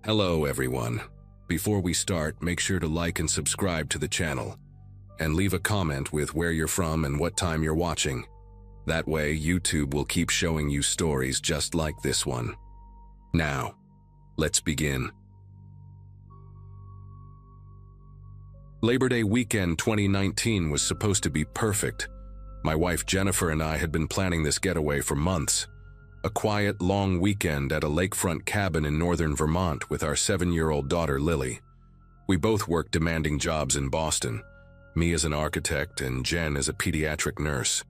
Hello everyone. Before we start, make sure to like and subscribe to the channel, and leave a comment with where you're from and what time you're watching. That way, YouTube will keep showing you stories just like this one. Now, let's begin. Labor Day weekend 2019 was supposed to be perfect. My wife Jennifer and I had been planning this getaway for months. A quiet, long weekend at a lakefront cabin in northern Vermont with our 7-year-old daughter Lily. We both worked demanding jobs in Boston, me as an architect and Jen as a pediatric nurse,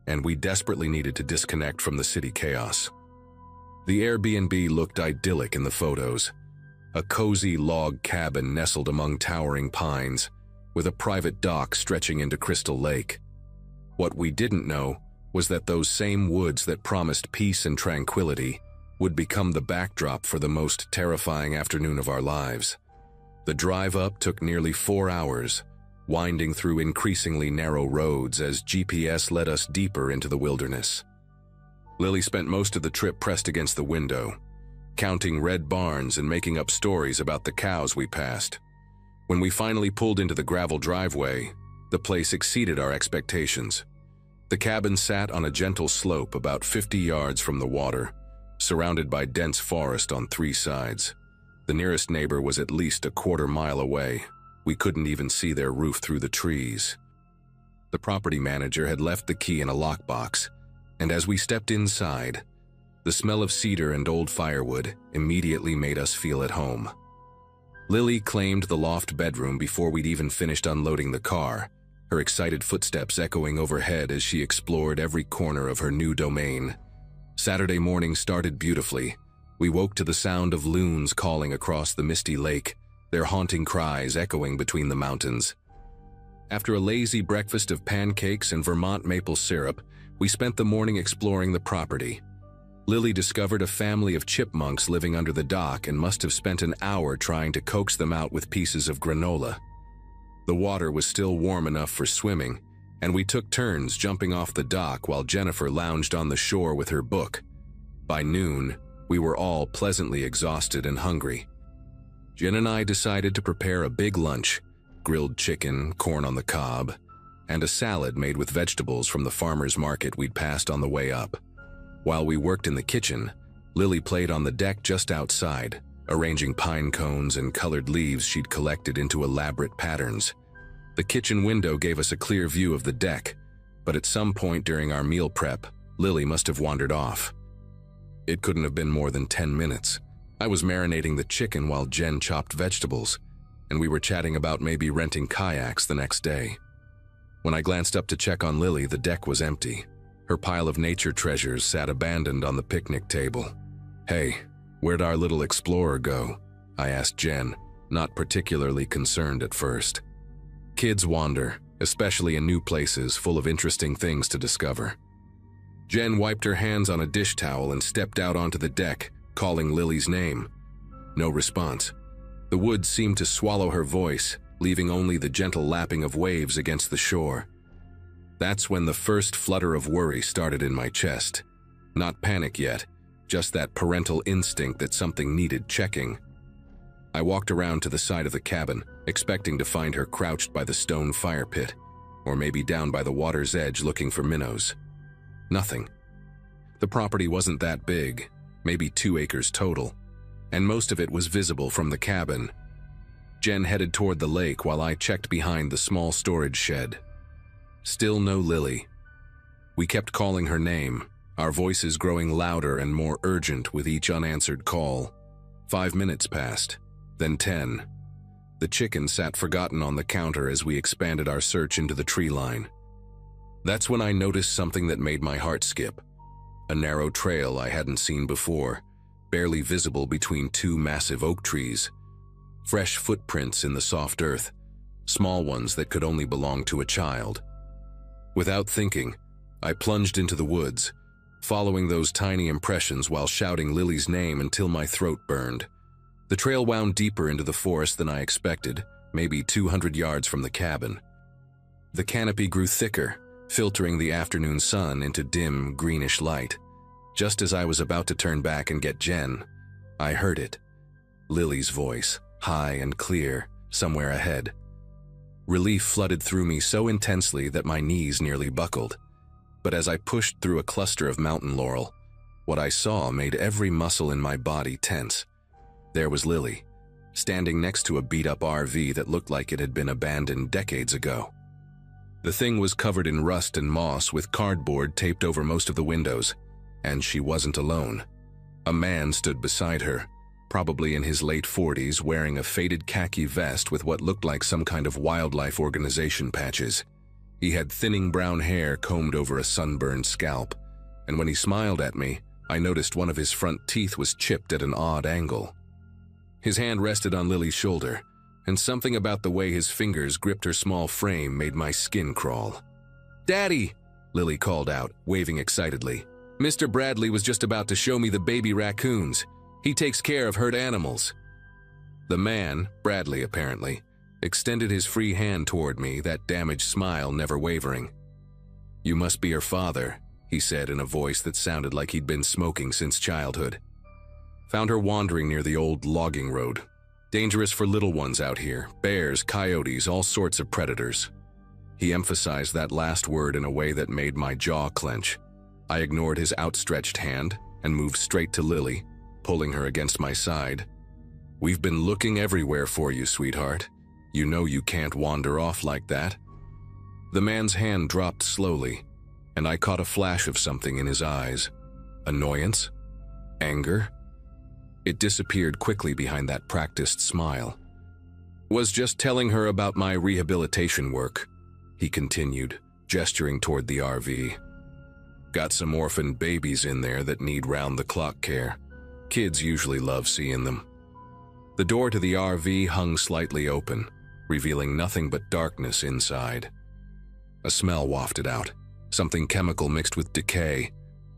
and we desperately needed to disconnect from the city chaos. The Airbnb looked idyllic in the photos. A cozy log cabin nestled among towering pines, with a private dock stretching into Crystal Lake. What we didn't know was that those same woods that promised peace and tranquility would become the backdrop for the most terrifying afternoon of our lives. The drive up took nearly 4 hours, winding through increasingly narrow roads as GPS led us deeper into the wilderness. Lily spent most of the trip pressed against the window, counting red barns and making up stories about the cows we passed. When we finally pulled into the gravel driveway, the place exceeded our expectations. The cabin sat on a gentle slope about 50 yards from the water, surrounded by dense forest on 3 sides. The nearest neighbor was at least a quarter-mile away. We couldn't even see their roof through the trees. The property manager had left the key in a lockbox, and as we stepped inside, the smell of cedar and old firewood immediately made us feel at home. Lily claimed the loft bedroom before we'd even finished unloading the car, her excited footsteps echoing overhead as she explored every corner of her new domain. Saturday morning started beautifully. We woke to the sound of loons calling across the misty lake, their haunting cries echoing between the mountains. After a lazy breakfast of pancakes and Vermont maple syrup, we spent the morning exploring the property. Lily discovered a family of chipmunks living under the dock and must have spent an hour trying to coax them out with pieces of granola. The water was still warm enough for swimming, and we took turns jumping off the dock while Jennifer lounged on the shore with her book. By noon, we were all pleasantly exhausted and hungry. Jen and I decided to prepare a big lunch: grilled chicken, corn on the cob, and a salad made with vegetables from the farmer's market we'd passed on the way up. While we worked in the kitchen, Lily played on the deck just outside, arranging pine cones and colored leaves she'd collected into elaborate patterns. The kitchen window gave us a clear view of the deck, but at some point during our meal prep, Lily must have wandered off. It couldn't have been more than 10 minutes. I was marinating the chicken while Jen chopped vegetables, and we were chatting about maybe renting kayaks the next day. When I glanced up to check on Lily, the deck was empty. Her pile of nature treasures sat abandoned on the picnic table. "Hey, where'd our little explorer go?" I asked Jen, not particularly concerned at first. Kids wander, especially in new places full of interesting things to discover. Jen wiped her hands on a dish towel and stepped out onto the deck, calling Lily's name. No response. The woods seemed to swallow her voice, leaving only the gentle lapping of waves against the shore. That's when the first flutter of worry started in my chest. Not panic yet, just that parental instinct that something needed checking. I walked around to the side of the cabin, expecting to find her crouched by the stone fire pit, or maybe down by the water's edge looking for minnows. Nothing. The property wasn't that big, maybe 2 acres total, and most of it was visible from the cabin. Jen headed toward the lake while I checked behind the small storage shed. Still no Lily. We kept calling her name, our voices growing louder and more urgent with each unanswered call. 5 minutes passed, then 10. The chicken sat forgotten on the counter as we expanded our search into the tree line. That's when I noticed something that made my heart skip. A narrow trail I hadn't seen before, barely visible between 2 massive oak trees. Fresh footprints in the soft earth, small ones that could only belong to a child. Without thinking, I plunged into the woods, following those tiny impressions while shouting Lily's name until my throat burned. The trail wound deeper into the forest than I expected, maybe 200 yards from the cabin. The canopy grew thicker, filtering the afternoon sun into dim, greenish light. Just as I was about to turn back and get Jen, I heard it. Lily's voice, high and clear, somewhere ahead. Relief flooded through me so intensely that my knees nearly buckled. But as I pushed through a cluster of mountain laurel, what I saw made every muscle in my body tense. There was Lily, standing next to a beat-up RV that looked like it had been abandoned decades ago. The thing was covered in rust and moss with cardboard taped over most of the windows, and she wasn't alone. A man stood beside her, probably in his late 40s, wearing a faded khaki vest with what looked like some kind of wildlife organization patches. He had thinning brown hair combed over a sunburned scalp, and when he smiled at me, I noticed one of his front teeth was chipped at an odd angle. His hand rested on Lily's shoulder, and something about the way his fingers gripped her small frame made my skin crawl. "Daddy!" Lily called out, waving excitedly. "Mr. Bradley was just about to show me the baby raccoons. He takes care of hurt animals." The man, Bradley apparently, extended his free hand toward me, that damaged smile never wavering. "You must be her father," he said in a voice that sounded like he'd been smoking since childhood. "Found her wandering near the old logging road. Dangerous for little ones out here, bears, coyotes, all sorts of predators." He emphasized that last word in a way that made my jaw clench. I ignored his outstretched hand and moved straight to Lily, pulling her against my side. "We've been looking everywhere for you, sweetheart. You know you can't wander off like that." The man's hand dropped slowly, and I caught a flash of something in his eyes. Annoyance? Anger? It disappeared quickly behind that practiced smile. "Was just telling her about my rehabilitation work," he continued, gesturing toward the RV. "Got some orphan babies in there that need round-the-clock care. Kids usually love seeing them." The door to the RV hung slightly open, revealing nothing but darkness inside. A smell wafted out, something chemical mixed with decay,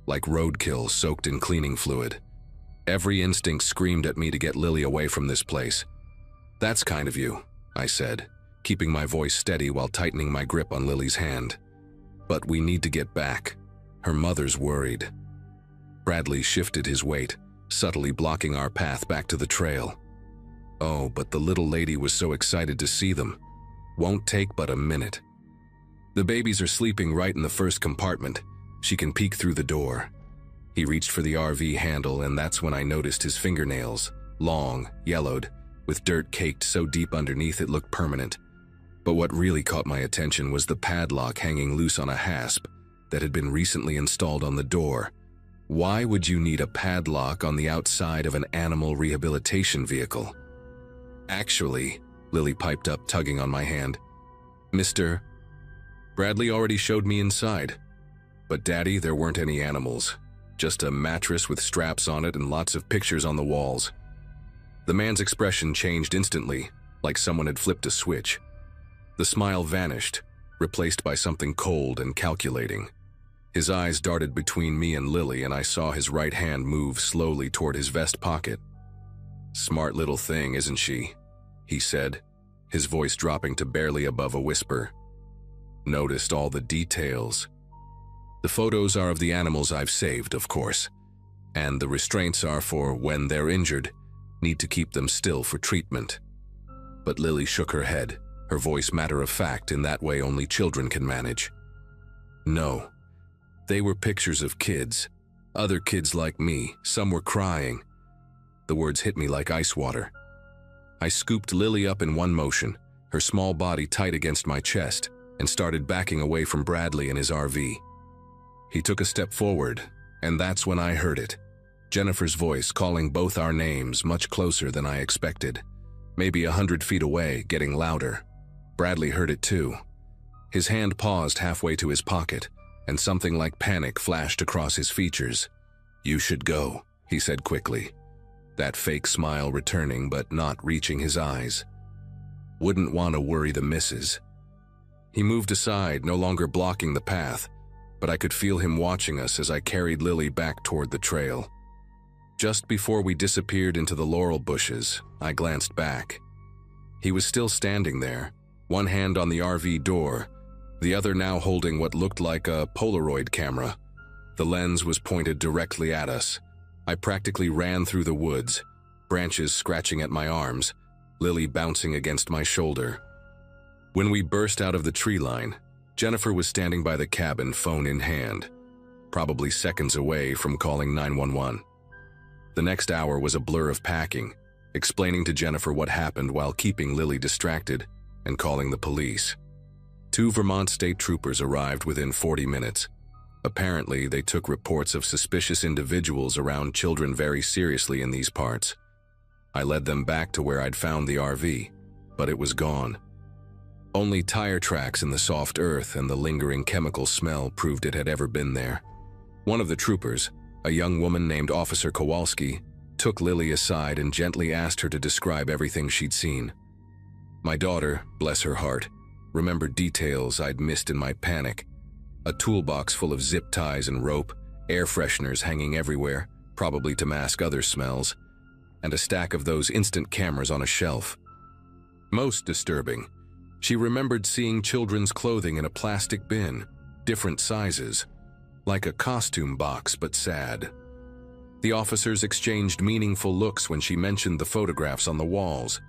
like roadkill soaked in cleaning fluid. Every instinct screamed at me to get Lily away from this place. "That's kind of you," I said, keeping my voice steady while tightening my grip on Lily's hand. "But we need to get back. Her mother's worried." Bradley shifted his weight, subtly blocking our path back to the trail. Oh, but the little lady was so excited to see them. "Won't take but a minute. The babies are sleeping right in the first compartment. She can peek through the door." He reached for the RV handle, and that's when I noticed his fingernails, long, yellowed, with dirt caked so deep underneath it looked permanent. But what really caught my attention was the padlock hanging loose on a hasp that had been recently installed on the door. Why would you need a padlock on the outside of an animal rehabilitation vehicle? "Actually," Lily piped up, tugging on my hand, "Mr. Bradley already showed me inside. But Daddy, there weren't any animals. Just a mattress with straps on it and lots of pictures on the walls." The man's expression changed instantly, like someone had flipped a switch. The smile vanished, replaced by something cold and calculating. His eyes darted between me and Lily, and I saw his right hand move slowly toward his vest pocket. "Smart little thing, isn't she?" he said, his voice dropping to barely above a whisper. "Noticed all the details. The photos are of the animals I've saved, of course, and the restraints are for when they're injured, need to keep them still for treatment." But Lily shook her head, her voice matter-of-fact in that way only children can manage. "No. They were pictures of kids. Other kids like me. Some were crying." The words hit me like ice water. I scooped Lily up in one motion, her small body tight against my chest, and started backing away from Bradley and his RV. He took a step forward, and that's when I heard it. Jennifer's voice calling both our names much closer than I expected. Maybe 100 feet away, getting louder. Bradley heard it too. His hand paused halfway to his pocket, and something like panic flashed across his features. "You should go," he said quickly, that fake smile returning but not reaching his eyes. "Wouldn't want to worry the missus." He moved aside, no longer blocking the path, but I could feel him watching us as I carried Lily back toward the trail. Just before we disappeared into the laurel bushes, I glanced back. He was still standing there, one hand on the RV door, the other now holding what looked like a Polaroid camera. The lens was pointed directly at us. I practically ran through the woods, branches scratching at my arms, Lily bouncing against my shoulder. When we burst out of the tree line, Jennifer was standing by the cabin, phone in hand, probably seconds away from calling 911. The next hour was a blur of packing, explaining to Jennifer what happened while keeping Lily distracted, and calling the police. 2 Vermont state troopers arrived within 40 minutes. Apparently, they took reports of suspicious individuals around children very seriously in these parts. I led them back to where I'd found the RV, but it was gone. Only tire tracks in the soft earth and the lingering chemical smell proved it had ever been there. One of the troopers, a young woman named Officer Kowalski, took Lily aside and gently asked her to describe everything she'd seen. My daughter, bless her heart, remembered details I'd missed in my panic. A toolbox full of zip ties and rope, air fresheners hanging everywhere, probably to mask other smells, and a stack of those instant cameras on a shelf. Most disturbing, she remembered seeing children's clothing in a plastic bin, different sizes, like a costume box but sad. The officers exchanged meaningful looks when she mentioned the photographs on the walls,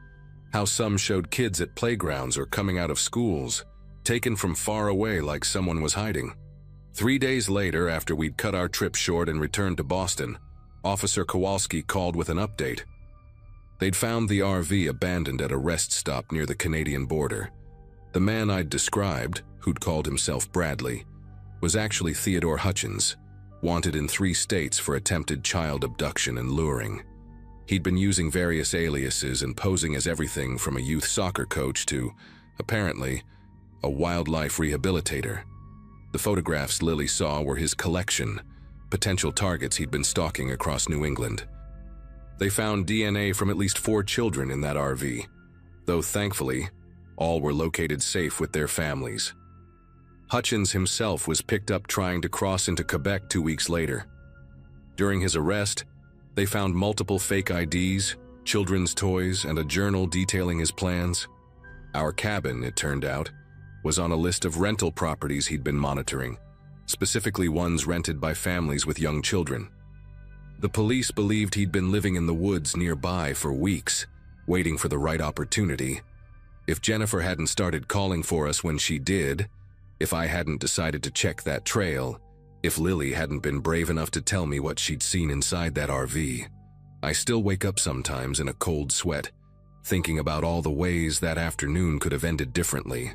how some showed kids at playgrounds or coming out of schools, taken from far away like someone was hiding. 3 days later, after we'd cut our trip short and returned to Boston, Officer Kowalski called with an update. They'd found the RV abandoned at a rest stop near the Canadian border. The man I'd described, who'd called himself Bradley, was actually Theodore Hutchins, wanted in 3 states for attempted child abduction and luring. He'd been using various aliases and posing as everything from a youth soccer coach to, apparently, a wildlife rehabilitator. The photographs Lily saw were his collection, potential targets he'd been stalking across New England. They found DNA from at least 4 children in that RV, though thankfully, all were located safe with their families. Hutchins himself was picked up trying to cross into Quebec 2 weeks later. During his arrest, they found multiple fake IDs, children's toys, and a journal detailing his plans. Our cabin, it turned out, was on a list of rental properties he'd been monitoring, specifically ones rented by families with young children. The police believed he'd been living in the woods nearby for weeks, waiting for the right opportunity. If Jennifer hadn't started calling for us when she did, if I hadn't decided to check that trail, if Lily hadn't been brave enough to tell me what she'd seen inside that RV, I still wake up sometimes in a cold sweat, thinking about all the ways that afternoon could have ended differently.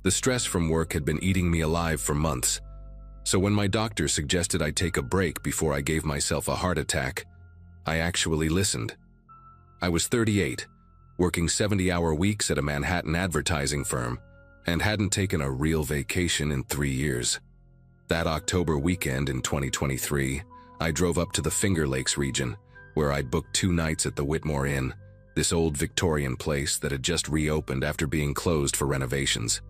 The stress from work had been eating me alive for months, so when my doctor suggested I take a break before I gave myself a heart attack, I actually listened. I was 38, working 70-hour weeks at a Manhattan advertising firm, and hadn't taken a real vacation in 3 years. That October weekend in 2023, I drove up to the Finger Lakes region, where I'd booked 2 nights at the Whitmore Inn, this old Victorian place that had just reopened after being closed for renovations.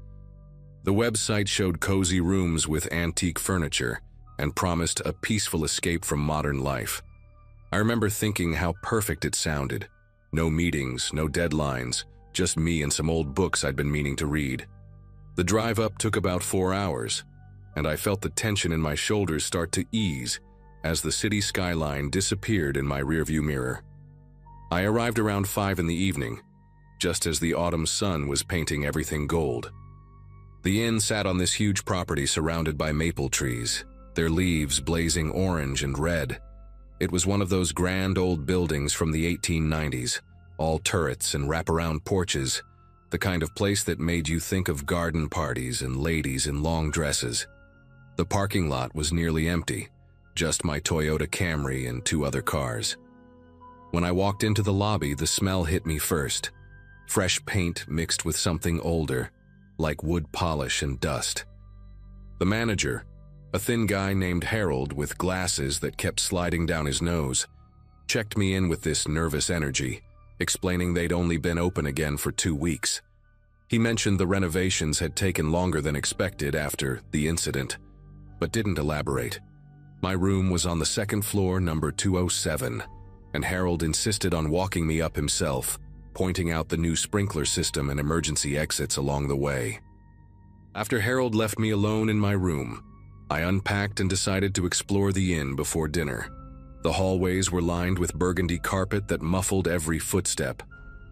The website showed cozy rooms with antique furniture and promised a peaceful escape from modern life. I remember thinking how perfect it sounded. No meetings, no deadlines, just me and some old books I'd been meaning to read. The drive up took about 4 hours, and I felt the tension in my shoulders start to ease as the city skyline disappeared in my rearview mirror. I arrived around 5 in the evening, just as the autumn sun was painting everything gold. The inn sat on this huge property surrounded by maple trees, their leaves blazing orange and red. It was one of those grand old buildings from the 1890s, all turrets and wraparound porches, the kind of place that made you think of garden parties and ladies in long dresses. The parking lot was nearly empty, just my Toyota Camry and 2 other cars. When I walked into the lobby, the smell hit me first. Fresh paint mixed with something older, like wood polish and dust. The manager, a thin guy named Harold with glasses that kept sliding down his nose, checked me in with this nervous energy, explaining they'd only been open again for 2 weeks. He mentioned the renovations had taken longer than expected after the incident, but didn't elaborate. My room was on the 2nd floor, number 207, and Harold insisted on walking me up himself, pointing out the new sprinkler system and emergency exits along the way. After Harold left me alone in my room, I unpacked and decided to explore the inn before dinner. The hallways were lined with burgundy carpet that muffled every footstep,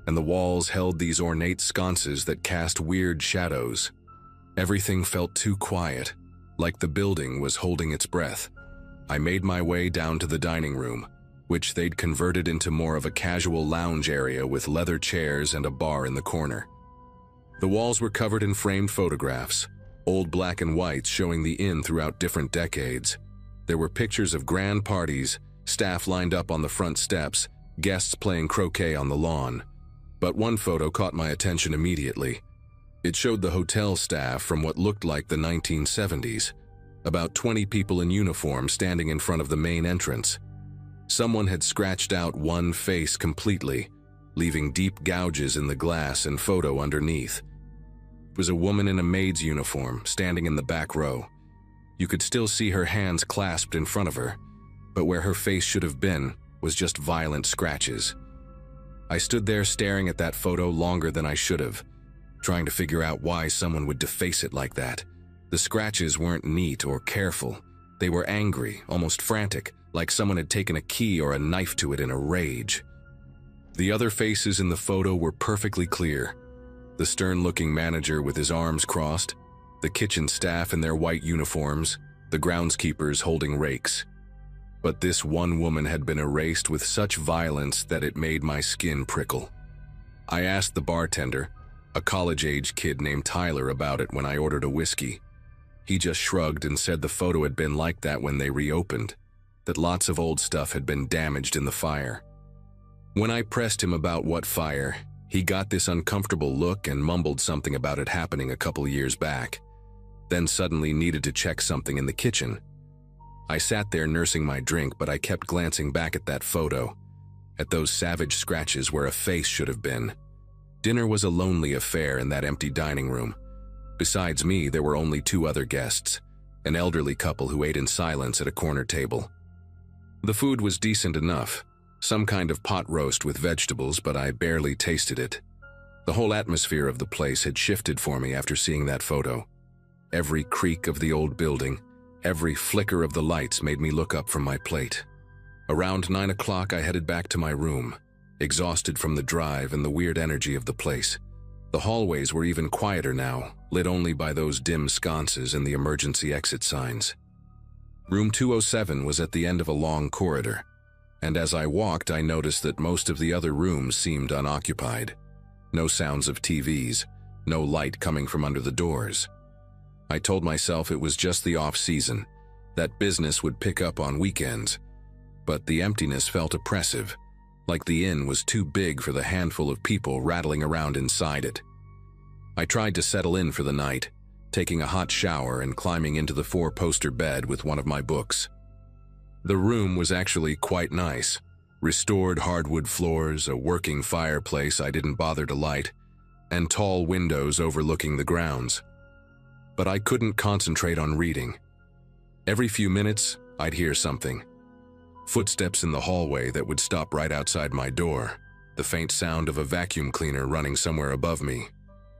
and the walls held these ornate sconces that cast weird shadows. Everything felt too quiet, like the building was holding its breath. I made my way down to the dining room, which they'd converted into more of a casual lounge area with leather chairs and a bar in the corner. The walls were covered in framed photographs, old black and whites showing the inn throughout different decades. There were pictures of grand parties, staff lined up on the front steps, guests playing croquet on the lawn. But one photo caught my attention immediately. It showed the hotel staff from what looked like the 1970s, about 20 people in uniform standing in front of the main entrance. Someone had scratched out one face completely, leaving deep gouges in the glass and photo underneath. It was a woman in a maid's uniform, standing in the back row. You could still see her hands clasped in front of her, but where her face should have been was just violent scratches. I stood there staring at that photo longer than I should have, trying to figure out why someone would deface it like that. The scratches weren't neat or careful. They were angry, almost frantic, like someone had taken a key or a knife to it in a rage. The other faces in the photo were perfectly clear. The stern-looking manager with his arms crossed, the kitchen staff in their white uniforms, the groundskeepers holding rakes. But this one woman had been erased with such violence that it made my skin prickle. I asked the bartender, a college-age kid named Tyler, about it when I ordered a whiskey. He just shrugged and said the photo had been like that when they reopened, that lots of old stuff had been damaged in the fire. When I pressed him about what fire, he got this uncomfortable look and mumbled something about it happening a couple years back, then suddenly needed to check something in the kitchen. I sat there nursing my drink, but I kept glancing back at that photo, at those savage scratches where a face should have been. Dinner was a lonely affair in that empty dining room. Besides me, there were only two other guests, an elderly couple who ate in silence at a corner table. The food was decent enough, some kind of pot roast with vegetables, but I barely tasted it. The whole atmosphere of the place had shifted for me after seeing that photo. Every creak of the old building, every flicker of the lights made me look up from my plate. Around 9 o'clock, I headed back to my room, exhausted from the drive and the weird energy of the place. The hallways were even quieter now, lit only by those dim sconces and the emergency exit signs. Room 207 was at the end of a long corridor, and as I walked, I noticed that most of the other rooms seemed unoccupied. No sounds of TVs, no light coming from under the doors. I told myself it was just the off-season, that business would pick up on weekends, but the emptiness felt oppressive, like the inn was too big for the handful of people rattling around inside it. I tried to settle in for the night, taking a hot shower and climbing into the four-poster bed with one of my books. The room was actually quite nice. Restored hardwood floors, a working fireplace I didn't bother to light, and tall windows overlooking the grounds. But I couldn't concentrate on reading. Every few minutes, I'd hear something. Footsteps in the hallway that would stop right outside my door, the faint sound of a vacuum cleaner running somewhere above me,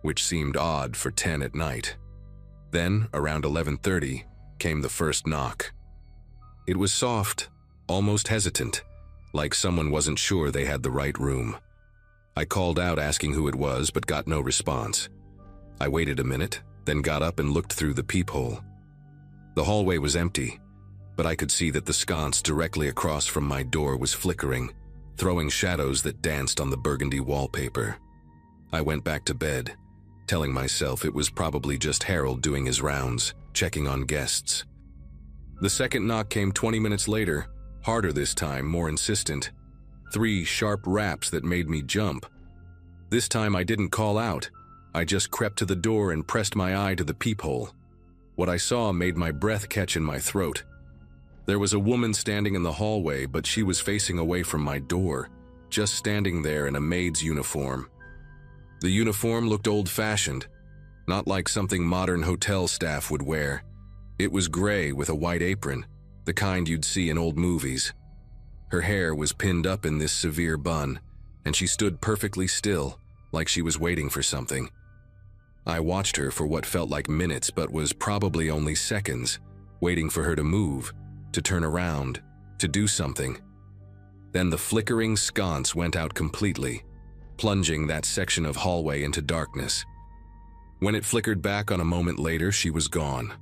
which seemed odd for 10 at night. Then, around 11:30, came the first knock. It was soft, almost hesitant, like someone wasn't sure they had the right room. I called out asking who it was, but got no response. I waited a minute, then got up and looked through the peephole. The hallway was empty, but I could see that the sconce directly across from my door was flickering, throwing shadows that danced on the burgundy wallpaper. I went back to bed, telling myself it was probably just Harold doing his rounds, checking on guests. The second knock came 20 minutes later, harder this time, more insistent. 3 sharp raps that made me jump. This time I didn't call out. I just crept to the door and pressed my eye to the peephole. What I saw made my breath catch in my throat. There was a woman standing in the hallway, but she was facing away from my door, just standing there in a maid's uniform. The uniform looked old-fashioned, not like something modern hotel staff would wear. It was gray with a white apron, the kind you'd see in old movies. Her hair was pinned up in this severe bun, and she stood perfectly still, like she was waiting for something. I watched her for what felt like minutes but was probably only seconds, waiting for her to move, to turn around, to do something. Then the flickering sconce went out completely, plunging that section of hallway into darkness. When it flickered back on a moment later, she was gone.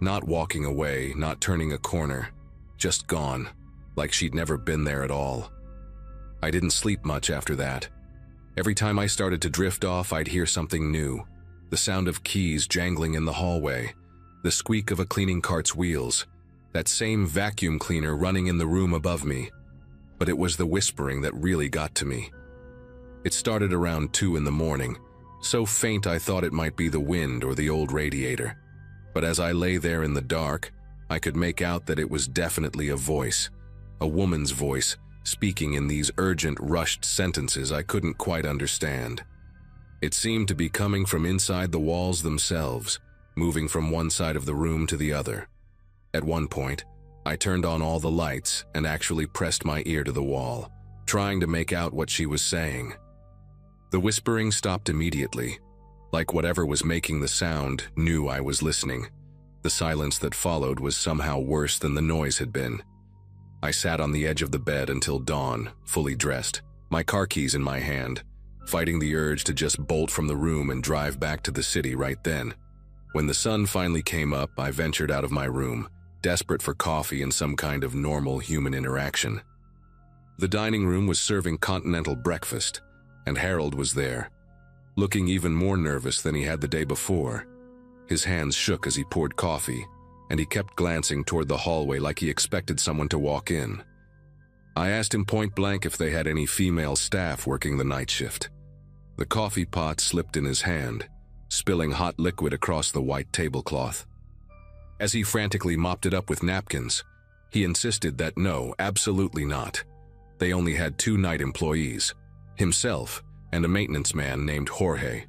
Not walking away, not turning a corner, just gone, like she'd never been there at all. I didn't sleep much after that. Every time I started to drift off, I'd hear something new. The sound of keys jangling in the hallway, the squeak of a cleaning cart's wheels, that same vacuum cleaner running in the room above me. But it was the whispering that really got to me. It started around 2 in the morning, so faint I thought it might be the wind or the old radiator. But as I lay there in the dark, I could make out that it was definitely a voice, a woman's voice, speaking in these urgent, rushed sentences I couldn't quite understand. It seemed to be coming from inside the walls themselves, moving from one side of the room to the other. At one point, I turned on all the lights and actually pressed my ear to the wall, trying to make out what she was saying. The whispering stopped immediately, like whatever was making the sound knew I was listening. The silence that followed was somehow worse than the noise had been. I sat on the edge of the bed until dawn, fully dressed, my car keys in my hand, fighting the urge to just bolt from the room and drive back to the city right then. When the sun finally came up, I ventured out of my room, desperate for coffee and some kind of normal human interaction. The dining room was serving continental breakfast, and Harold was there, looking even more nervous than he had the day before. His hands shook as he poured coffee, and he kept glancing toward the hallway like he expected someone to walk in. I asked him point blank if they had any female staff working the night shift. The coffee pot slipped in his hand, spilling hot liquid across the white tablecloth. As he frantically mopped it up with napkins, he insisted that no, absolutely not. They only had 2 night employees, himself and a maintenance man named Jorge.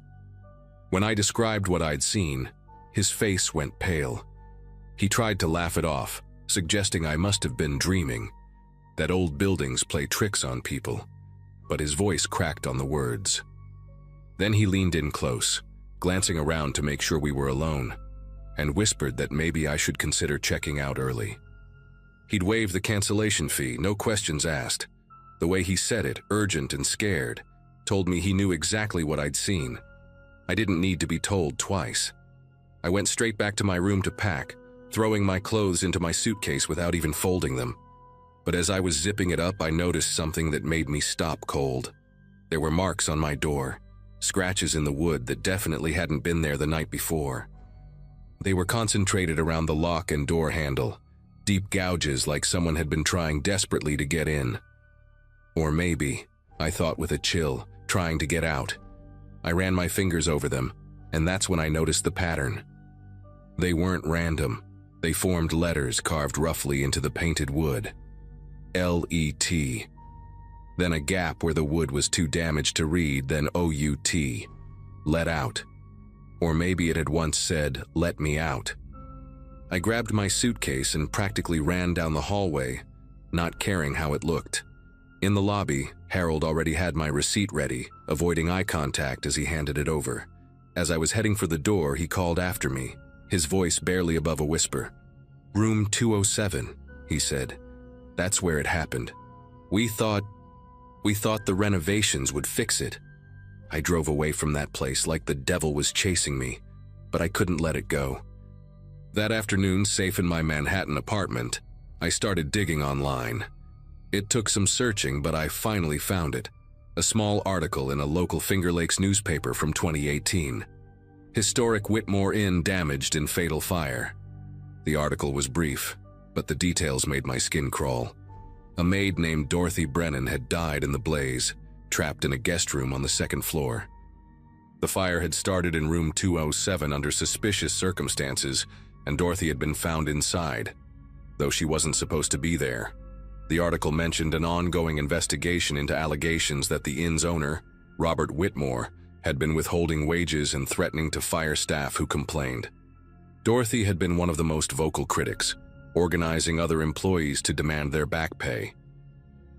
When I described what I'd seen, his face went pale. He tried to laugh it off, suggesting I must have been dreaming, that old buildings play tricks on people, but his voice cracked on the words. Then he leaned in close, glancing around to make sure we were alone, and whispered that maybe I should consider checking out early. He'd waive the cancellation fee, no questions asked. The way he said it, urgent and scared, told me he knew exactly what I'd seen. I didn't need to be told twice. I went straight back to my room to pack, throwing my clothes into my suitcase without even folding them. But as I was zipping it up, I noticed something that made me stop cold. There were marks on my door, scratches in the wood that definitely hadn't been there the night before. They were concentrated around the lock and door handle, deep gouges like someone had been trying desperately to get in. Or maybe, I thought with a chill, trying to get out. I ran my fingers over them, and that's when I noticed the pattern. They weren't random. They formed letters carved roughly into the painted wood. L-E-T. Then a gap where the wood was too damaged to read, then O-U-T. Let out. Or maybe it had once said, let me out. I grabbed my suitcase and practically ran down the hallway, not caring how it looked. In the lobby, Harold already had my receipt ready, avoiding eye contact as he handed it over. As I was heading for the door, he called after me, his voice barely above a whisper. Room 207, he said. That's where it happened. We thought the renovations would fix it. I drove away from that place like the devil was chasing me, but I couldn't let it go. That afternoon, safe in my Manhattan apartment, I started digging online. It took some searching, but I finally found it. A small article in a local Finger Lakes newspaper from 2018. Historic Whitmore Inn damaged in fatal fire. The article was brief, but the details made my skin crawl. A maid named Dorothy Brennan had died in the blaze, trapped in a guest room on the 2nd floor. The fire had started in room 207 under suspicious circumstances, and Dorothy had been found inside, though she wasn't supposed to be there. The article mentioned an ongoing investigation into allegations that the inn's owner, Robert Whitmore, had been withholding wages and threatening to fire staff who complained. Dorothy had been one of the most vocal critics, organizing other employees to demand their back pay.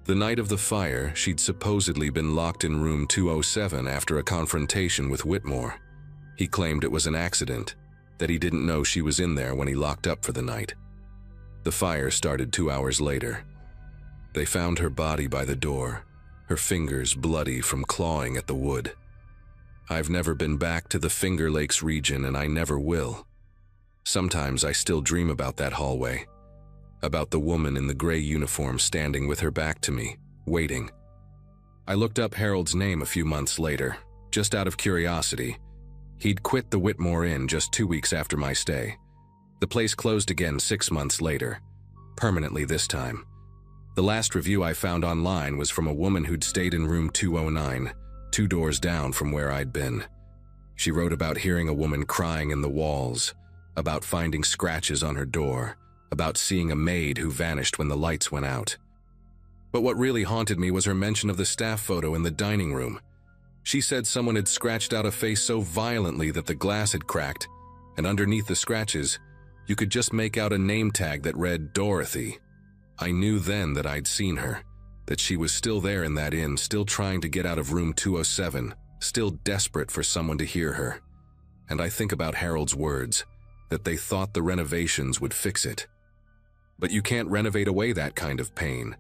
The night of the fire, she'd supposedly been locked in room 207 after a confrontation with Whitmore. He claimed it was an accident, that he didn't know she was in there when he locked up for the night. The fire started 2 hours later. They found her body by the door, her fingers bloody from clawing at the wood. I've never been back to the Finger Lakes region, and I never will. Sometimes I still dream about that hallway, about the woman in the gray uniform standing with her back to me, waiting. I looked up Harold's name a few months later, just out of curiosity. He'd quit the Whitmore Inn just 2 weeks after my stay. The place closed again 6 months later, permanently this time. The last review I found online was from a woman who'd stayed in room 209, 2 doors down from where I'd been. She wrote about hearing a woman crying in the walls, about finding scratches on her door, about seeing a maid who vanished when the lights went out. But what really haunted me was her mention of the staff photo in the dining room. She said someone had scratched out a face so violently that the glass had cracked, and underneath the scratches, you could just make out a name tag that read Dorothy. I knew then that I'd seen her, that she was still there in that inn, still trying to get out of room 207, still desperate for someone to hear her. And I think about Harold's words, that they thought the renovations would fix it. But you can't renovate away that kind of pain,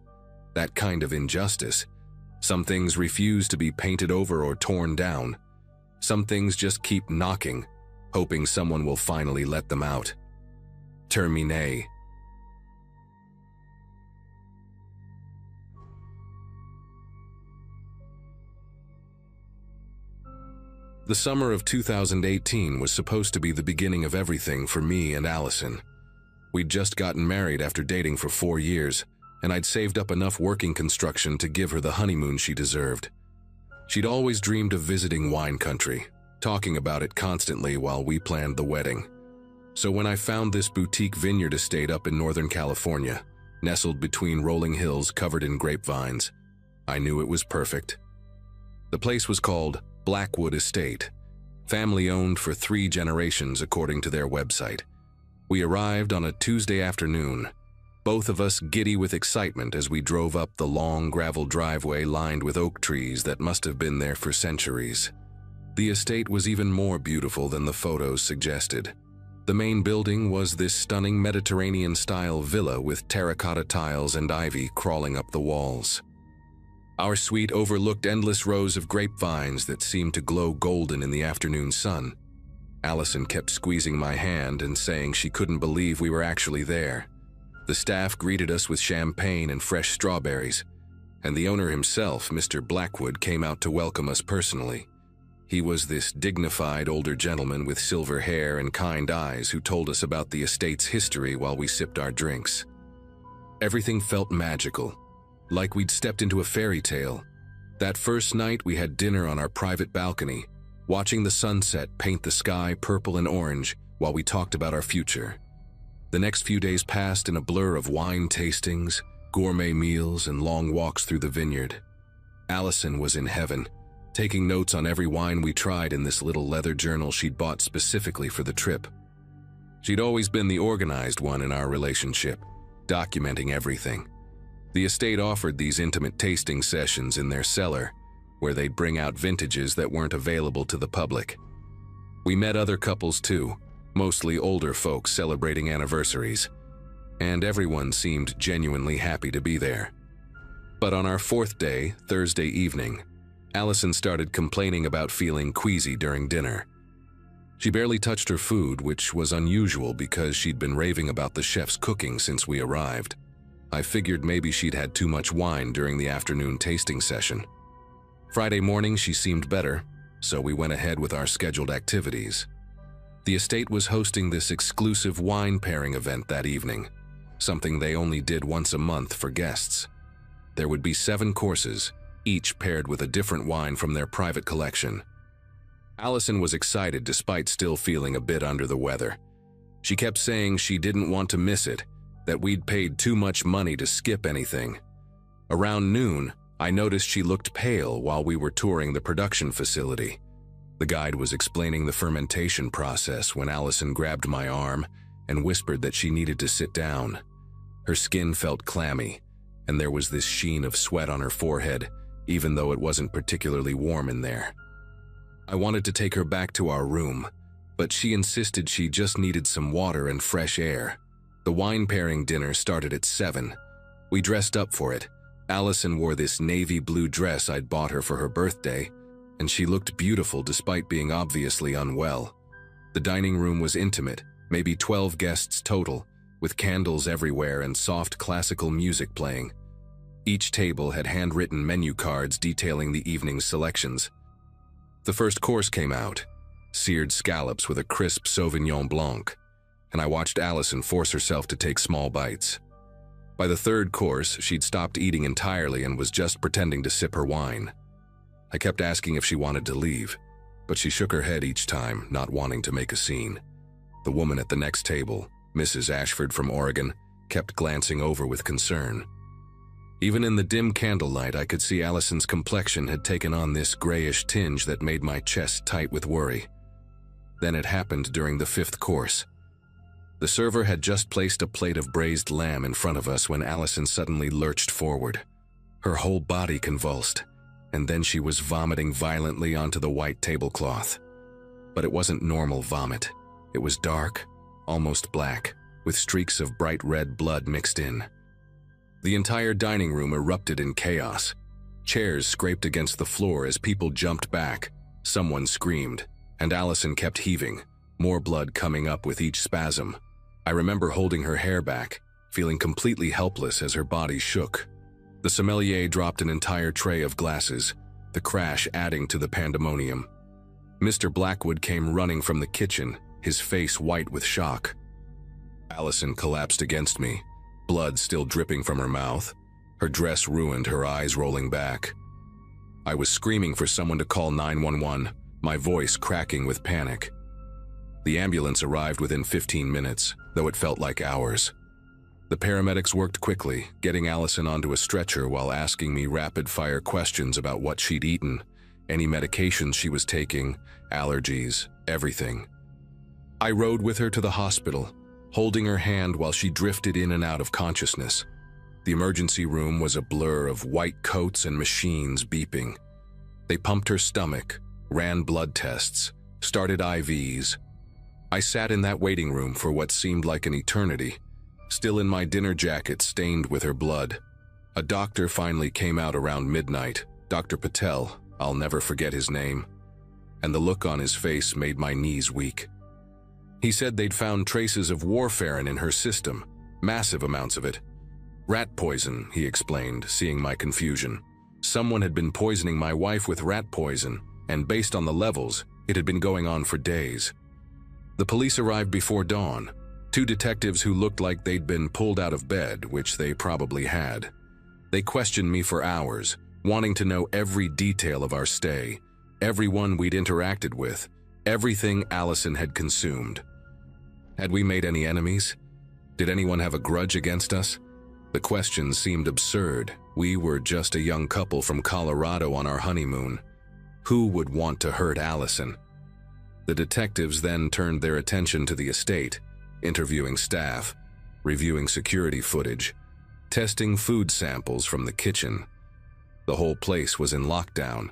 that kind of injustice. Some things refuse to be painted over or torn down. Some things just keep knocking, hoping someone will finally let them out. Terminé. The summer of 2018 was supposed to be the beginning of everything for me and Allison. We'd just gotten married after dating for 4 years, and I'd saved up enough working construction to give her the honeymoon she deserved. She'd always dreamed of visiting wine country, talking about it constantly while we planned the wedding. So when I found this boutique vineyard estate up in Northern California, nestled between rolling hills covered in grapevines, I knew it was perfect. The place was called Blackwood Estate, family-owned for 3 generations according to their website. We arrived on a Tuesday afternoon, both of us giddy with excitement as we drove up the long gravel driveway lined with oak trees that must have been there for centuries. The estate was even more beautiful than the photos suggested. The main building was this stunning Mediterranean-style villa with terracotta tiles and ivy crawling up the walls. Our suite overlooked endless rows of grapevines that seemed to glow golden in the afternoon sun. Allison kept squeezing my hand and saying she couldn't believe we were actually there. The staff greeted us with champagne and fresh strawberries, and the owner himself, Mr. Blackwood, came out to welcome us personally. He was this dignified older gentleman with silver hair and kind eyes who told us about the estate's history while we sipped our drinks. Everything felt magical, like we'd stepped into a fairy tale. That first night we had dinner on our private balcony, watching the sunset paint the sky purple and orange while we talked about our future. The next few days passed in a blur of wine tastings, gourmet meals, and long walks through the vineyard. Allison was in heaven, taking notes on every wine we tried in this little leather journal she'd bought specifically for the trip. She'd always been the organized one in our relationship, documenting everything. The estate offered these intimate tasting sessions in their cellar, where they'd bring out vintages that weren't available to the public. We met other couples too, mostly older folks celebrating anniversaries, and everyone seemed genuinely happy to be there. But on our 4th day, Thursday evening, Allison started complaining about feeling queasy during dinner. She barely touched her food, which was unusual because she'd been raving about the chef's cooking since we arrived. I figured maybe she'd had too much wine during the afternoon tasting session. Friday morning she seemed better, so we went ahead with our scheduled activities. The estate was hosting this exclusive wine pairing event that evening, something they only did once a month for guests. There would be 7 courses, each paired with a different wine from their private collection. Allison was excited despite still feeling a bit under the weather. She kept saying she didn't want to miss it, that we'd paid too much money to skip anything. Around noon, I noticed she looked pale while we were touring the production facility. The guide was explaining the fermentation process when Allison grabbed my arm and whispered that she needed to sit down. Her skin felt clammy, and there was this sheen of sweat on her forehead, even though it wasn't particularly warm in there. I wanted to take her back to our room, but she insisted she just needed some water and fresh air. The wine pairing dinner started at 7. We dressed up for it. Allison wore this navy blue dress I'd bought her for her birthday, and she looked beautiful despite being obviously unwell. The dining room was intimate, maybe 12 guests total, with candles everywhere and soft classical music playing. Each table had handwritten menu cards detailing the evening's selections. The first course came out, seared scallops with a crisp Sauvignon Blanc, and I watched Allison force herself to take small bites. By the third course, she'd stopped eating entirely and was just pretending to sip her wine. I kept asking if she wanted to leave, but she shook her head each time, not wanting to make a scene. The woman at the next table, Mrs. Ashford from Oregon, kept glancing over with concern. Even in the dim candlelight, I could see Allison's complexion had taken on this grayish tinge that made my chest tight with worry. Then it happened during the 5th course. The server had just placed a plate of braised lamb in front of us when Allison suddenly lurched forward. Her whole body convulsed, and then she was vomiting violently onto the white tablecloth. But it wasn't normal vomit. It was dark, almost black, with streaks of bright red blood mixed in. The entire dining room erupted in chaos. Chairs scraped against the floor as people jumped back. Someone screamed, and Allison kept heaving, more blood coming up with each spasm. I remember holding her hair back, feeling completely helpless as her body shook. The sommelier dropped an entire tray of glasses, the crash adding to the pandemonium. Mr. Blackwood came running from the kitchen, his face white with shock. Allison collapsed against me, blood still dripping from her mouth, her dress ruined, her eyes rolling back. I was screaming for someone to call 911, my voice cracking with panic. The ambulance arrived within 15 minutes, though it felt like hours. The paramedics worked quickly, getting Allison onto a stretcher while asking me rapid-fire questions about what she'd eaten, any medications she was taking, allergies, everything. I rode with her to the hospital, holding her hand while she drifted in and out of consciousness. The emergency room was a blur of white coats and machines beeping. They pumped her stomach, ran blood tests, started IVs. I sat in that waiting room for what seemed like an eternity, still in my dinner jacket stained with her blood. A doctor finally came out around midnight, Dr. Patel, I'll never forget his name, and the look on his face made my knees weak. He said they'd found traces of warfarin in her system, massive amounts of it. Rat poison, he explained, seeing my confusion. Someone had been poisoning my wife with rat poison, and based on the levels, it had been going on for days. The police arrived before dawn, 2 detectives who looked like they'd been pulled out of bed, which they probably had. They questioned me for hours, wanting to know every detail of our stay, everyone we'd interacted with, everything Allison had consumed. Had we made any enemies? Did anyone have a grudge against us? The questions seemed absurd. We were just a young couple from Colorado on our honeymoon. Who would want to hurt Allison? The detectives then turned their attention to the estate, interviewing staff, reviewing security footage, testing food samples from the kitchen. The whole place was in lockdown.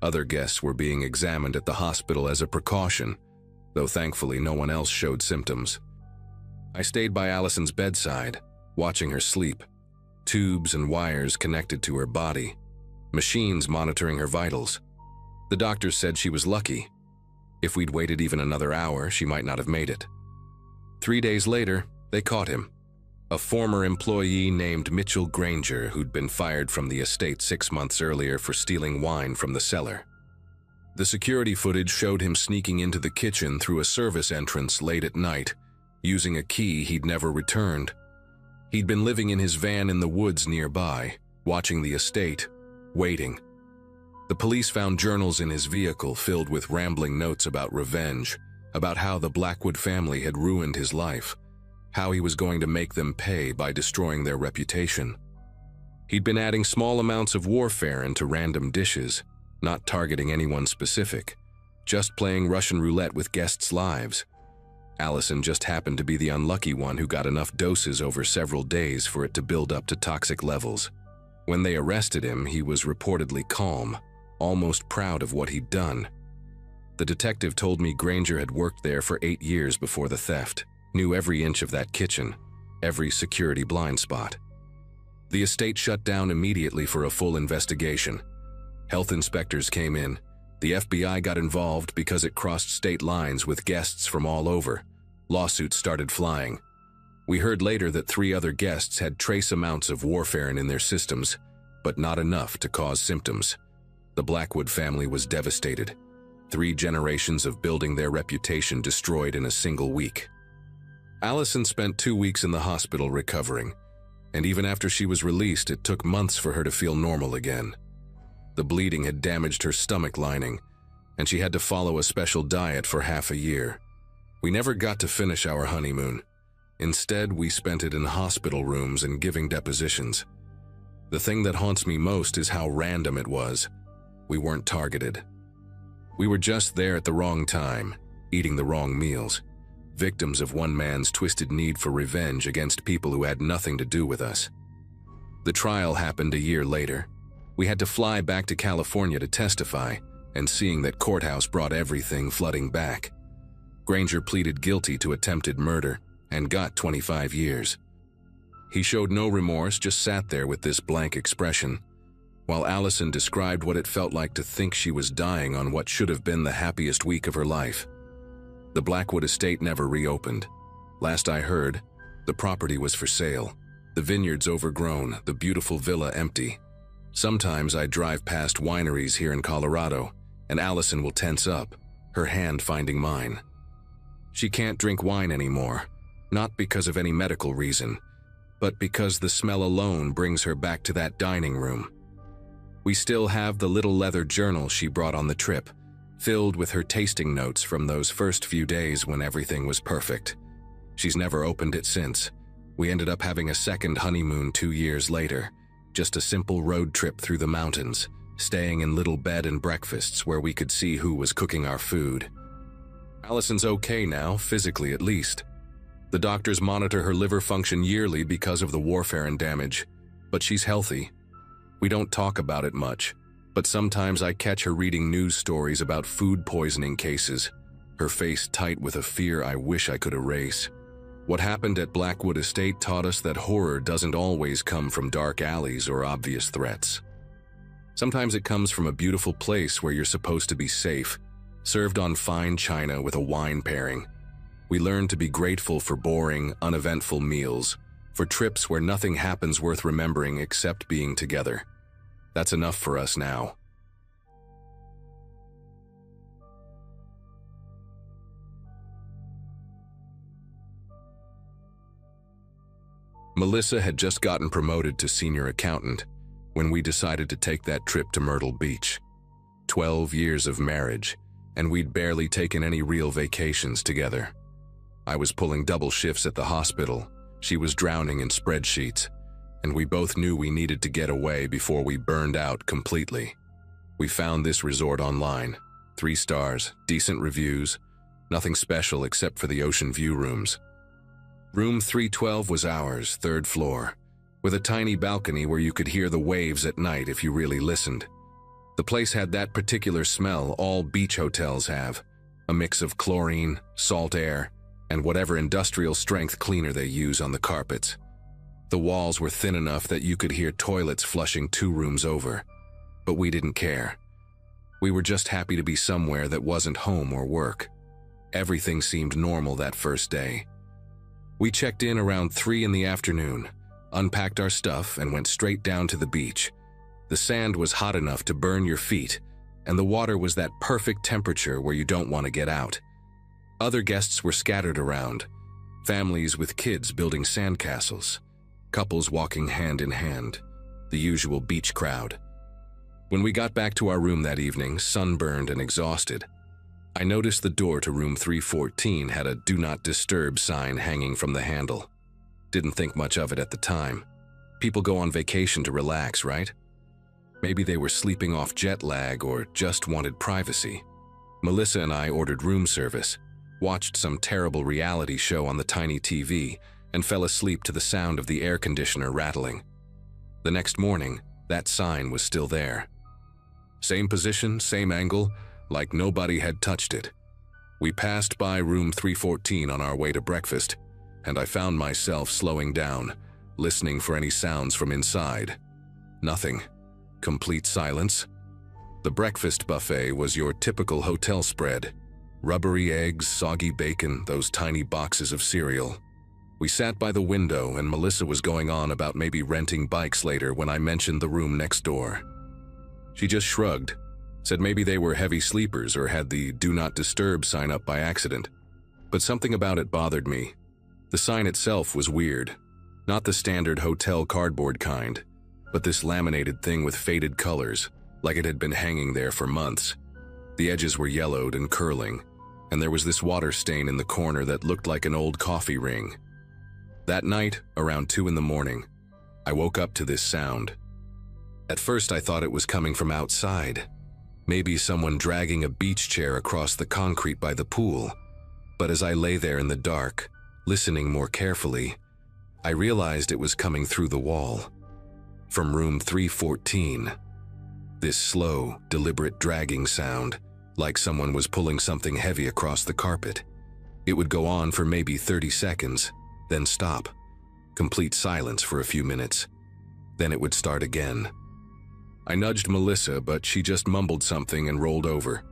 Other guests were being examined at the hospital as a precaution, though thankfully no one else showed symptoms. I stayed by Allison's bedside, watching her sleep, tubes and wires connected to her body, machines monitoring her vitals. The doctors said she was lucky. If we'd waited even another hour, she might not have made it. 3 days later, they caught him. A former employee named Mitchell Granger who'd been fired from the estate 6 months earlier for stealing wine from the cellar. The security footage showed him sneaking into the kitchen through a service entrance late at night, using a key he'd never returned. He'd been living in his van in the woods nearby, watching the estate, waiting. The police found journals in his vehicle filled with rambling notes about revenge, about how the Blackwood family had ruined his life, how he was going to make them pay by destroying their reputation. He'd been adding small amounts of warfarin to random dishes, not targeting anyone specific, just playing Russian roulette with guests' lives. Allison just happened to be the unlucky one who got enough doses over several days for it to build up to toxic levels. When they arrested him, he was reportedly calm, almost proud of what he'd done. The detective told me Granger had worked there for 8 years before the theft, knew every inch of that kitchen, every security blind spot. The estate shut down immediately for a full investigation. Health inspectors came in. The FBI got involved because it crossed state lines with guests from all over. Lawsuits started flying. We heard later that 3 other guests had trace amounts of warfarin in their systems, but not enough to cause symptoms. The Blackwood family was devastated. 3 generations of building their reputation destroyed in a single week. Allison spent 2 weeks in the hospital recovering, and even after she was released, it took months for her to feel normal again. The bleeding had damaged her stomach lining, and she had to follow a special diet for half a year. We never got to finish our honeymoon. Instead, we spent it in hospital rooms and giving depositions. The thing that haunts me most is how random it was. We weren't targeted. We were just there at the wrong time, eating the wrong meals, victims of one man's twisted need for revenge against people who had nothing to do with us. The trial happened a year later. We had to fly back to California to testify, and seeing that courthouse brought everything flooding back. Granger pleaded guilty to attempted murder and got 25 years. He showed no remorse, just sat there with this blank expression, while Allison described what it felt like to think she was dying on what should have been the happiest week of her life. The Blackwood estate never reopened. Last I heard, the property was for sale, the vineyards overgrown, the beautiful villa empty. Sometimes I drive past wineries here in Colorado, and Allison will tense up, her hand finding mine. She can't drink wine anymore, not because of any medical reason, but because the smell alone brings her back to that dining room. We still have the little leather journal she brought on the trip, filled with her tasting notes from those first few days when everything was perfect. She's never opened it since. We ended up having a second honeymoon 2 years later, just a simple road trip through the mountains, staying in little bed and breakfasts where we could see who was cooking our food. Allison's okay now, physically at least. The doctors monitor her liver function yearly because of the warfarin damage, but she's healthy. We don't talk about it much, but sometimes I catch her reading news stories about food poisoning cases, her face tight with a fear I wish I could erase. What happened at Blackwood Estate taught us that horror doesn't always come from dark alleys or obvious threats. Sometimes it comes from a beautiful place where you're supposed to be safe, served on fine china with a wine pairing. We learn to be grateful for boring, uneventful meals, for trips where nothing happens worth remembering except being together. That's enough for us now. Melissa had just gotten promoted to senior accountant when we decided to take that trip to Myrtle Beach. 12 years of marriage, and we'd barely taken any real vacations together. I was pulling double shifts at the hospital, she was drowning in spreadsheets, and we both knew we needed to get away before we burned out completely. We found this resort online. 3 stars, decent reviews, nothing special except for the ocean view rooms. Room 312 was ours, 3rd floor, with a tiny balcony where you could hear the waves at night if you really listened. The place had that particular smell all beach hotels have, a mix of chlorine, salt air, and whatever industrial strength cleaner they use on the carpets. The walls were thin enough that you could hear toilets flushing 2 rooms over, but we didn't care. We were just happy to be somewhere that wasn't home or work. Everything seemed normal that first day. We checked in around 3 in the afternoon, unpacked our stuff, and went straight down to the beach. The sand was hot enough to burn your feet, and the water was that perfect temperature where you don't want to get out. Other guests were scattered around, families with kids building sandcastles, couples walking hand in hand, the usual beach crowd. When we got back to our room that evening, sunburned and exhausted, I noticed the door to room 314 had a "Do Not Disturb" sign hanging from the handle. Didn't think much of it at the time. People go on vacation to relax, right? Maybe they were sleeping off jet lag or just wanted privacy. Melissa and I ordered room service, watched some terrible reality show on the tiny TV, and fell asleep to the sound of the air conditioner rattling. The next morning, that sign was still there. Same position, same angle, like nobody had touched it. We passed by room 314 on our way to breakfast, and I found myself slowing down, listening for any sounds from inside. Nothing. Complete silence. The breakfast buffet was your typical hotel spread. Rubbery eggs, soggy bacon, those tiny boxes of cereal. We sat by the window and Melissa was going on about maybe renting bikes later when I mentioned the room next door. She just shrugged, said maybe they were heavy sleepers or had the "Do Not Disturb" sign up by accident. But something about it bothered me. The sign itself was weird. Not the standard hotel cardboard kind, but this laminated thing with faded colors, like it had been hanging there for months. The edges were yellowed and curling, and there was this water stain in the corner that looked like an old coffee ring. That night, around 2 in the morning, I woke up to this sound. At first I thought it was coming from outside, maybe someone dragging a beach chair across the concrete by the pool. But as I lay there in the dark, listening more carefully, I realized it was coming through the wall. From room 314. This slow, deliberate dragging sound, like someone was pulling something heavy across the carpet. It would go on for maybe 30 seconds, then stop. Complete silence for a few minutes. Then it would start again. I nudged Melissa, but she just mumbled something and rolled over.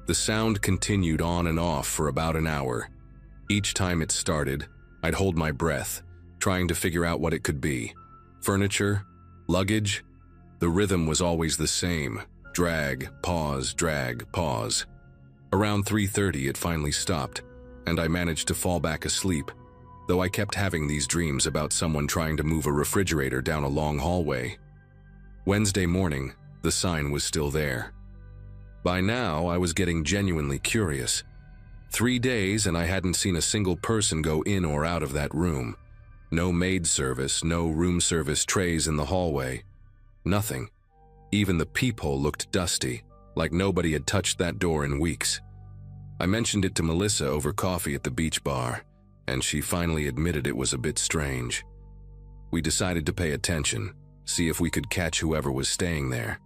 The sound continued on and off for about an hour. Each time it started, I'd hold my breath, trying to figure out what it could be. Furniture? Luggage? The rhythm was always the same. Drag, pause, drag, pause. Around 3:30 it finally stopped, and I managed to fall back asleep, though I kept having these dreams about someone trying to move a refrigerator down a long hallway. Wednesday morning, the sign was still there. By now, I was getting genuinely curious. 3 days and I hadn't seen a single person go in or out of that room. No maid service, no room service trays in the hallway. Nothing. Even the peephole looked dusty, like nobody had touched that door in weeks. I mentioned it to Melissa over coffee at the beach bar, and she finally admitted it was a bit strange. We decided to pay attention, see if we could catch whoever was staying there.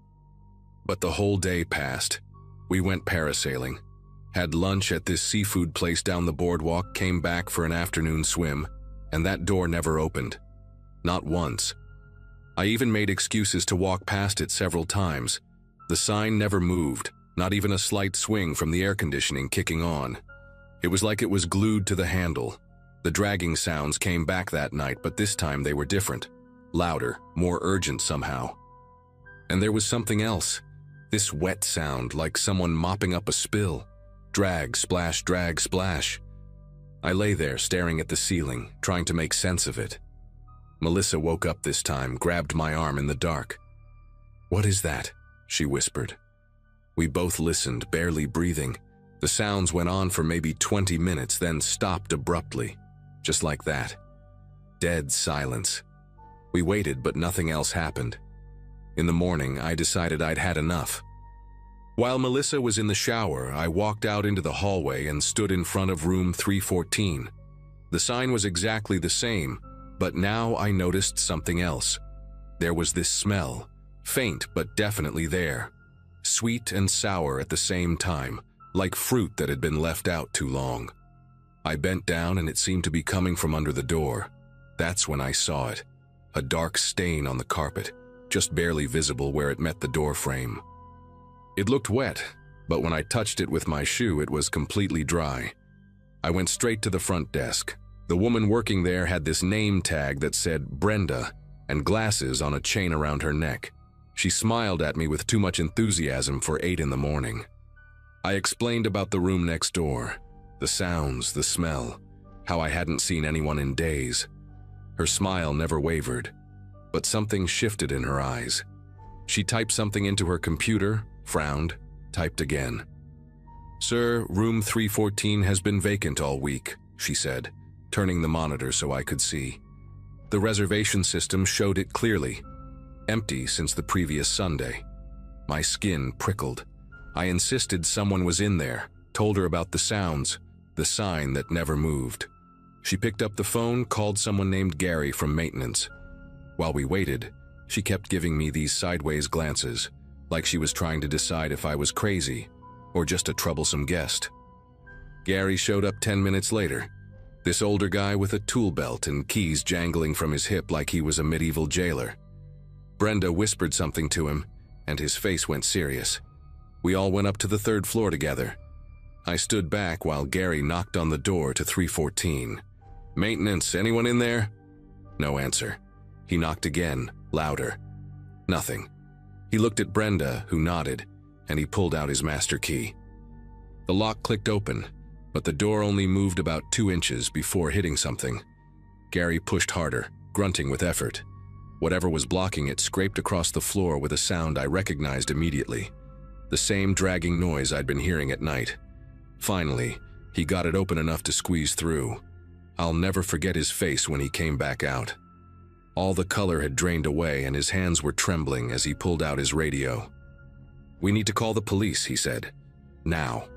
But the whole day passed. We went parasailing, had lunch at this seafood place down the boardwalk, came back for an afternoon swim, and that door never opened. Not once. I even made excuses to walk past it several times. The sign never moved, not even a slight swing from the air conditioning kicking on. It was like it was glued to the handle. The dragging sounds came back that night, but this time they were different. Louder, more urgent somehow. And there was something else. This wet sound, like someone mopping up a spill. Drag, splash, drag, splash. I lay there staring at the ceiling, trying to make sense of it. Melissa woke up this time, grabbed my arm in the dark. "What is that?" she whispered. We both listened, barely breathing. The sounds went on for maybe 20 minutes, then stopped abruptly. Just like that. Dead silence. We waited, but nothing else happened. In the morning, I decided I'd had enough. While Melissa was in the shower, I walked out into the hallway and stood in front of room 314. The sign was exactly the same, but now I noticed something else. There was this smell, faint but definitely there. Sweet and sour at the same time, like fruit that had been left out too long. I bent down and it seemed to be coming from under the door. That's when I saw it. A dark stain on the carpet, just barely visible where it met the door frame. It looked wet, but when I touched it with my shoe, it was completely dry. I went straight to the front desk. The woman working there had this name tag that said Brenda and glasses on a chain around her neck. She smiled at me with too much enthusiasm for 8 in the morning. I explained about the room next door, the sounds, the smell, how I hadn't seen anyone in days. Her smile never wavered, but something shifted in her eyes. She typed something into her computer, frowned, typed again. "Sir, room 314 has been vacant all week," she said, turning the monitor so I could see. The reservation system showed it clearly. Empty since the previous Sunday. My skin prickled. I insisted someone was in there, told her about the sounds, the sign that never moved. She picked up the phone, called someone named Gary from maintenance. While we waited, she kept giving me these sideways glances, like she was trying to decide if I was crazy. or just a troublesome guest. Gary showed up 10 minutes later, this older guy with a tool belt and keys jangling from his hip like he was a medieval jailer. Brenda whispered something to him, and his face went serious. We all went up to the 3rd floor together. I stood back while Gary knocked on the door to 314. "Maintenance, anyone in there?" No answer. He knocked again, louder. Nothing. He looked at Brenda, who nodded, and he pulled out his master key. The lock clicked open, but the door only moved about 2 inches before hitting something. Gary pushed harder, grunting with effort. Whatever was blocking it scraped across the floor with a sound I recognized immediately. The same dragging noise I'd been hearing at night. Finally, he got it open enough to squeeze through. I'll never forget his face when he came back out. All the color had drained away and his hands were trembling as he pulled out his radio. "We need to call the police," he said. "Now."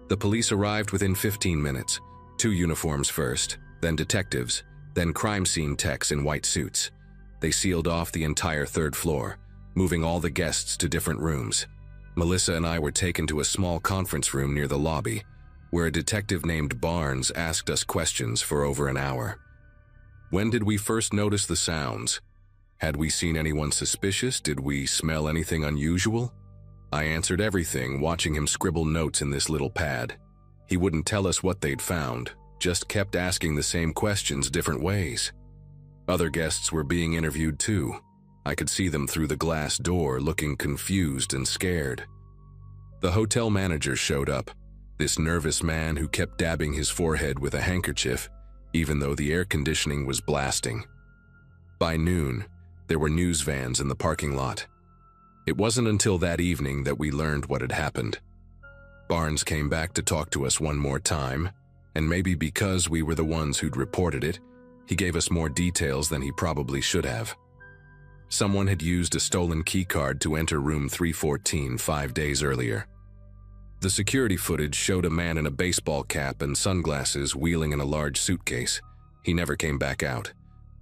The police arrived within 15 minutes. 2 uniforms first, then detectives, then crime scene techs in white suits. They sealed off the entire 3rd floor, moving all the guests to different rooms. Melissa and I were taken to a small conference room near the lobby, where a detective named Barnes asked us questions for over an hour. When did we first notice the sounds? Had we seen anyone suspicious? Did we smell anything unusual? I answered everything, watching him scribble notes in this little pad. He wouldn't tell us what they'd found, just kept asking the same questions different ways. Other guests were being interviewed too. I could see them through the glass door, looking confused and scared. The hotel manager showed up, this nervous man who kept dabbing his forehead with a handkerchief, even though the air conditioning was blasting. By noon, there were news vans in the parking lot. It wasn't until that evening that we learned what had happened. Barnes came back to talk to us one more time, and maybe because we were the ones who'd reported it, he gave us more details than he probably should have. Someone had used a stolen keycard to enter room 314 5 days earlier. The security footage showed a man in a baseball cap and sunglasses wheeling in a large suitcase. He never came back out,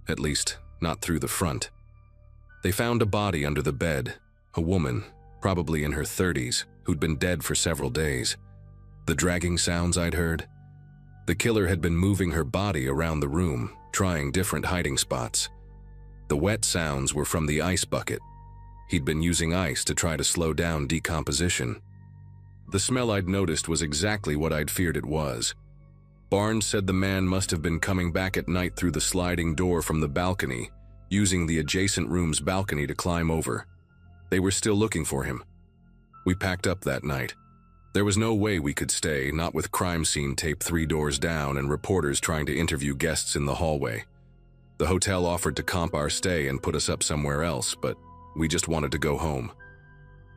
at least not through the front. They found a body under the bed, a woman, probably in her 30s, who'd been dead for several days. The dragging sounds I'd heard? The killer had been moving her body around the room, trying different hiding spots. The wet sounds were from the ice bucket. He'd been using ice to try to slow down decomposition. The smell I'd noticed was exactly what I'd feared it was. Barnes said the man must have been coming back at night through the sliding door from the balcony, using the adjacent room's balcony to climb over. They were still looking for him. We packed up that night. There was no way we could stay, not with crime scene tape 3 doors down and reporters trying to interview guests in the hallway. The hotel offered to comp our stay and put us up somewhere else, but we just wanted to go home.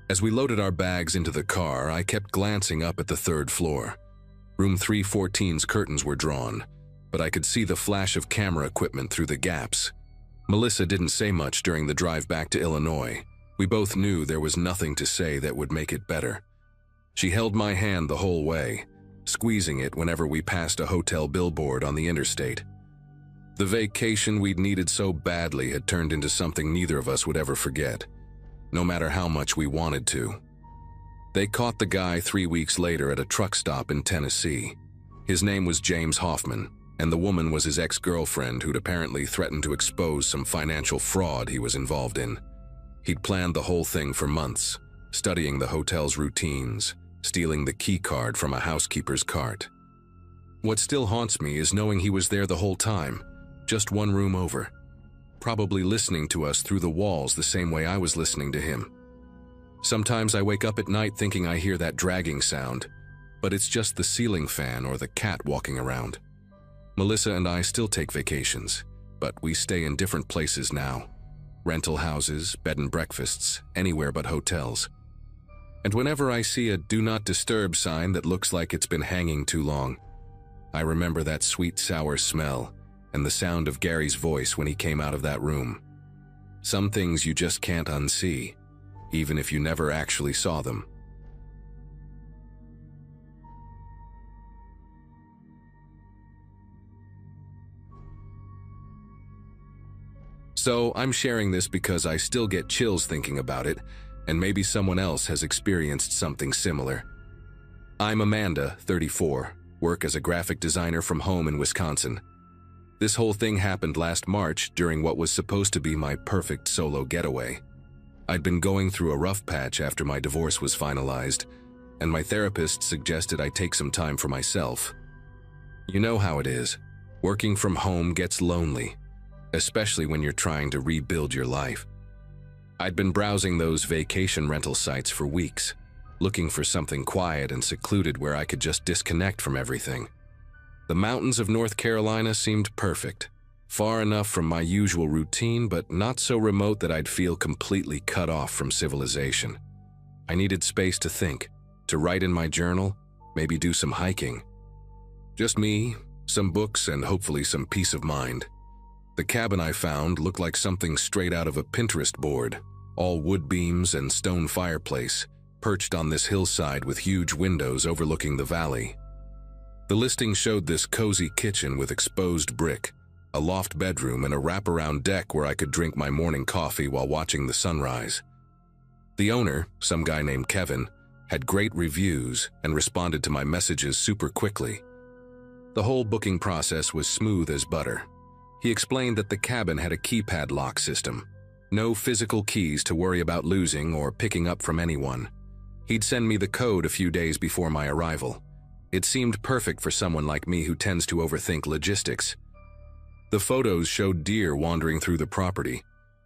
As we loaded our bags into the car, I kept glancing up at the 3rd floor. Room 314's curtains were drawn, but I could see the flash of camera equipment through the gaps. Melissa didn't say much during the drive back to Illinois. We both knew there was nothing to say that would make it better. She held my hand the whole way, squeezing it whenever we passed a hotel billboard on the interstate. The vacation we'd needed so badly had turned into something neither of us would ever forget, no matter how much we wanted to. They caught the guy 3 weeks later at a truck stop in Tennessee. His name was James Hoffman, and the woman was his ex-girlfriend who'd apparently threatened to expose some financial fraud he was involved in. He'd planned the whole thing for months, studying the hotel's routines, stealing the key card from a housekeeper's cart. What still haunts me is knowing he was there the whole time, just one room over, probably listening to us through the walls the same way I was listening to him. Sometimes I wake up at night thinking I hear that dragging sound, but it's just the ceiling fan or the cat walking around. Melissa and I still take vacations, but we stay in different places now. Rental houses, bed and breakfasts, anywhere but hotels. And whenever I see a "Do Not Disturb" sign that looks like it's been hanging too long, I remember that sweet, sour smell and the sound of Gary's voice when he came out of that room. Some things you just can't unsee, even if you never actually saw them. So I'm sharing this because I still get chills thinking about it, and maybe someone else has experienced something similar. I'm Amanda, 34, work as a graphic designer from home in Wisconsin. This whole thing happened last March during what was supposed to be my perfect solo getaway. I'd been going through a rough patch after my divorce was finalized, and my therapist suggested I take some time for myself. You know how it is. Working from home gets lonely, especially when you're trying to rebuild your life. I'd been browsing those vacation rental sites for weeks, looking for something quiet and secluded where I could just disconnect from everything. The mountains of North Carolina seemed perfect, far enough from my usual routine, but not so remote that I'd feel completely cut off from civilization. I needed space to think, to write in my journal, maybe do some hiking. Just me, some books, and hopefully some peace of mind. The cabin I found looked like something straight out of a Pinterest board, all wood beams and stone fireplace, perched on this hillside with huge windows overlooking the valley. The listing showed this cozy kitchen with exposed brick, a loft bedroom, and a wraparound deck where I could drink my morning coffee while watching the sunrise. The owner, some guy named Kevin, had great reviews and responded to my messages super quickly. The whole booking process was smooth as butter. He explained that the cabin had a keypad lock system, no physical keys to worry about losing or picking up from anyone. He'd send me the code a few days before my arrival. It seemed perfect for someone like me who tends to overthink logistics. The photos showed deer wandering through the property,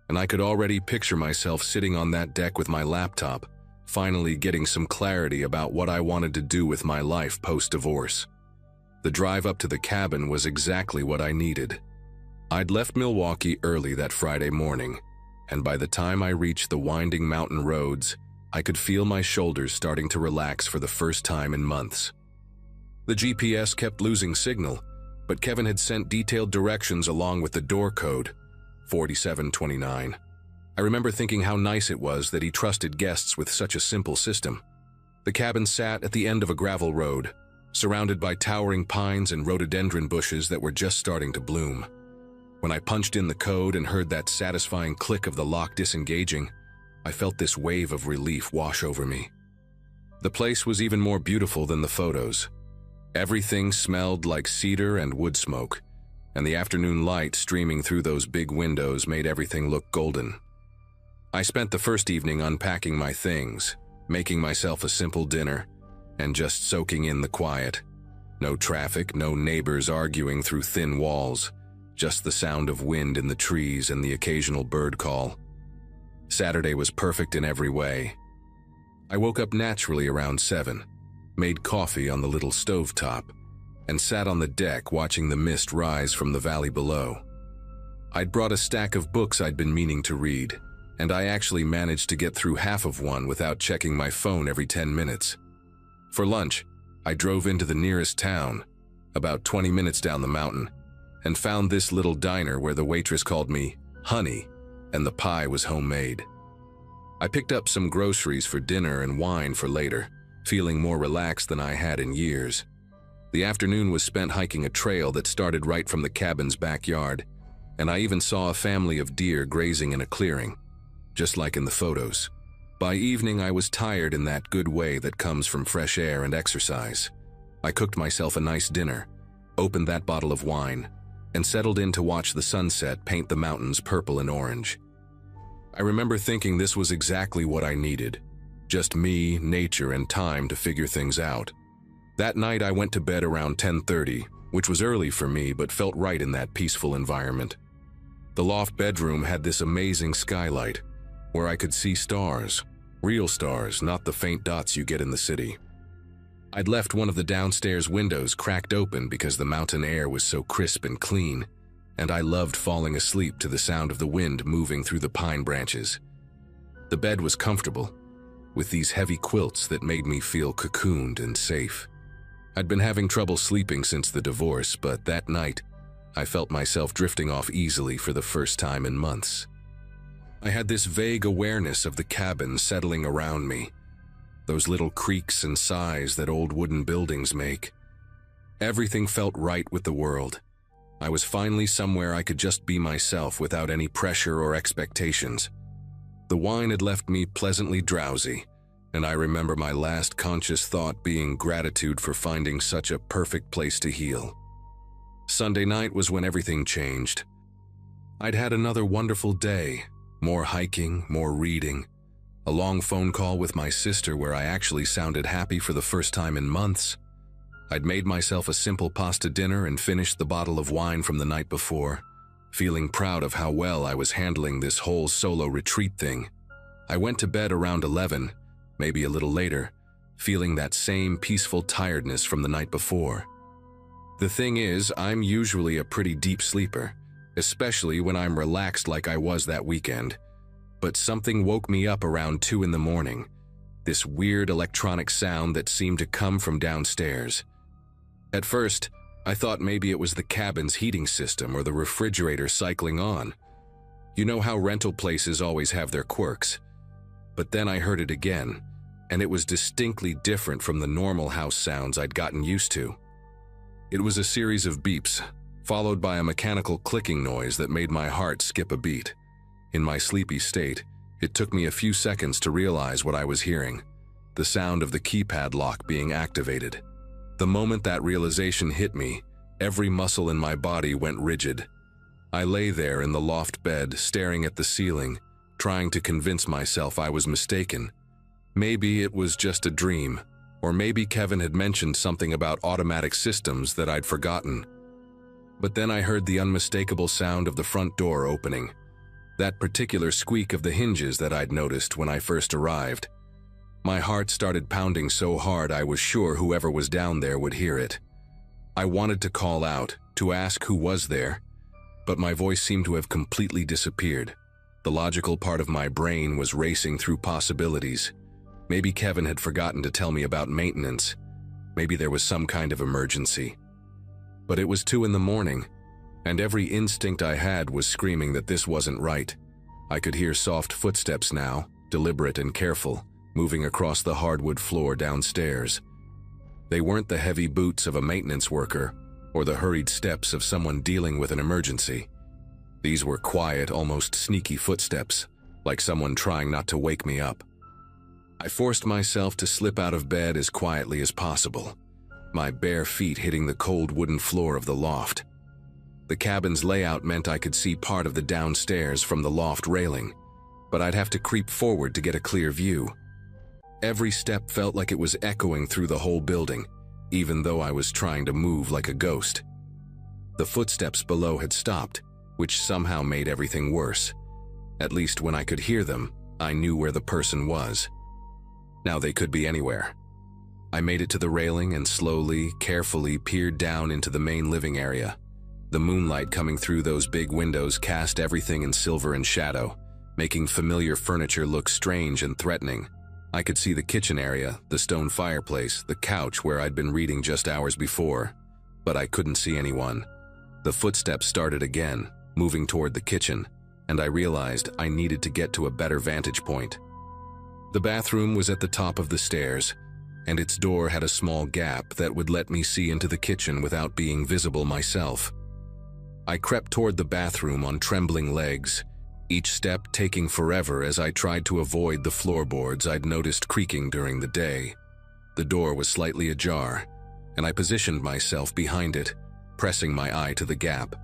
and I could already picture myself sitting on that deck with my laptop, finally getting some clarity about what I wanted to do with my life post-divorce. The drive up to the cabin was exactly what I needed. I'd left Milwaukee early that Friday morning, and by the time I reached the winding mountain roads, I could feel my shoulders starting to relax for the first time in months. The GPS kept losing signal, but Kevin had sent detailed directions along with the door code, 4729. I remember thinking how nice it was that he trusted guests with such a simple system. The cabin sat at the end of a gravel road, surrounded by towering pines and rhododendron bushes that were just starting to bloom. When I punched in the code and heard that satisfying click of the lock disengaging, I felt this wave of relief wash over me. The place was even more beautiful than the photos. Everything smelled like cedar and wood smoke, and the afternoon light streaming through those big windows made everything look golden. I spent the first evening unpacking my things, making myself a simple dinner, and just soaking in the quiet. No traffic, no neighbors arguing through thin walls, just the sound of wind in the trees and the occasional bird call. Saturday was perfect in every way. I woke up naturally around 7, made coffee on the little stovetop, and sat on the deck watching the mist rise from the valley below. I'd brought a stack of books I'd been meaning to read, and I actually managed to get through half of one without checking my phone every 10 minutes. For lunch, I drove into the nearest town, about 20 minutes down the mountain, and found this little diner where the waitress called me Honey, and the pie was homemade. I picked up some groceries for dinner and wine for later, feeling more relaxed than I had in years. The afternoon was spent hiking a trail that started right from the cabin's backyard, and I even saw a family of deer grazing in a clearing, just like in the photos. By evening, I was tired in that good way that comes from fresh air and exercise. I cooked myself a nice dinner, opened that bottle of wine, and settled in to watch the sunset paint the mountains purple and orange. I remember thinking this was exactly what I needed. Just me, nature, and time to figure things out. That night I went to bed around 10:30, which was early for me but felt right in that peaceful environment. The loft bedroom had this amazing skylight, where I could see stars, real stars, not the faint dots you get in the city. I'd left one of the downstairs windows cracked open because the mountain air was so crisp and clean, and I loved falling asleep to the sound of the wind moving through the pine branches. The bed was comfortable, with these heavy quilts that made me feel cocooned and safe. I'd been having trouble sleeping since the divorce, but that night, I felt myself drifting off easily for the first time in months. I had this vague awareness of the cabin settling around me, those little creaks and sighs that old wooden buildings make. Everything felt right with the world. I was finally somewhere I could just be myself without any pressure or expectations. The wine had left me pleasantly drowsy, and I remember my last conscious thought being gratitude for finding such a perfect place to heal. Sunday night was when everything changed. I'd had another wonderful day, more hiking, more reading, a long phone call with my sister where I actually sounded happy for the first time in months. I'd made myself a simple pasta dinner and finished the bottle of wine from the night before, feeling proud of how well I was handling this whole solo retreat thing. I went to bed around 11, maybe a little later, feeling that same peaceful tiredness from the night before. The thing is, I'm usually a pretty deep sleeper, especially when I'm relaxed like I was that weekend. But something woke me up around 2 in the morning, this weird electronic sound that seemed to come from downstairs. At first, I thought maybe it was the cabin's heating system or the refrigerator cycling on. You know how rental places always have their quirks. But then I heard it again, and it was distinctly different from the normal house sounds I'd gotten used to. It was a series of beeps, followed by a mechanical clicking noise that made my heart skip a beat. In my sleepy state, it took me a few seconds to realize what I was hearing, the sound of the keypad lock being activated. The moment that realization hit me, every muscle in my body went rigid. I lay there in the loft bed, staring at the ceiling, trying to convince myself I was mistaken. Maybe it was just a dream, or maybe Kevin had mentioned something about automatic systems that I'd forgotten. But then I heard the unmistakable sound of the front door opening, that particular squeak of the hinges that I'd noticed when I first arrived. My heart started pounding so hard I was sure whoever was down there would hear it. I wanted to call out, to ask who was there, but my voice seemed to have completely disappeared. The logical part of my brain was racing through possibilities. Maybe Kevin had forgotten to tell me about maintenance. Maybe there was some kind of emergency. But it was 2 in the morning, and every instinct I had was screaming that this wasn't right. I could hear soft footsteps now, deliberate and careful, moving across the hardwood floor downstairs. They weren't the heavy boots of a maintenance worker or the hurried steps of someone dealing with an emergency. These were quiet, almost sneaky footsteps, like someone trying not to wake me up. I forced myself to slip out of bed as quietly as possible, my bare feet hitting the cold wooden floor of the loft. The cabin's layout meant I could see part of the downstairs from the loft railing, but I'd have to creep forward to get a clear view. Every step felt like it was echoing through the whole building, even though I was trying to move like a ghost. The footsteps below had stopped, which somehow made everything worse. At least when I could hear them, I knew where the person was. Now they could be anywhere. I made it to the railing and slowly, carefully peered down into the main living area. The moonlight coming through those big windows cast everything in silver and shadow, making familiar furniture look strange and threatening. I could see the kitchen area, the stone fireplace, the couch where I'd been reading just hours before, but I couldn't see anyone. The footsteps started again, moving toward the kitchen, and I realized I needed to get to a better vantage point. The bathroom was at the top of the stairs, and its door had a small gap that would let me see into the kitchen without being visible myself. I crept toward the bathroom on trembling legs, each step taking forever as I tried to avoid the floorboards I'd noticed creaking during the day. The door was slightly ajar, and I positioned myself behind it, pressing my eye to the gap.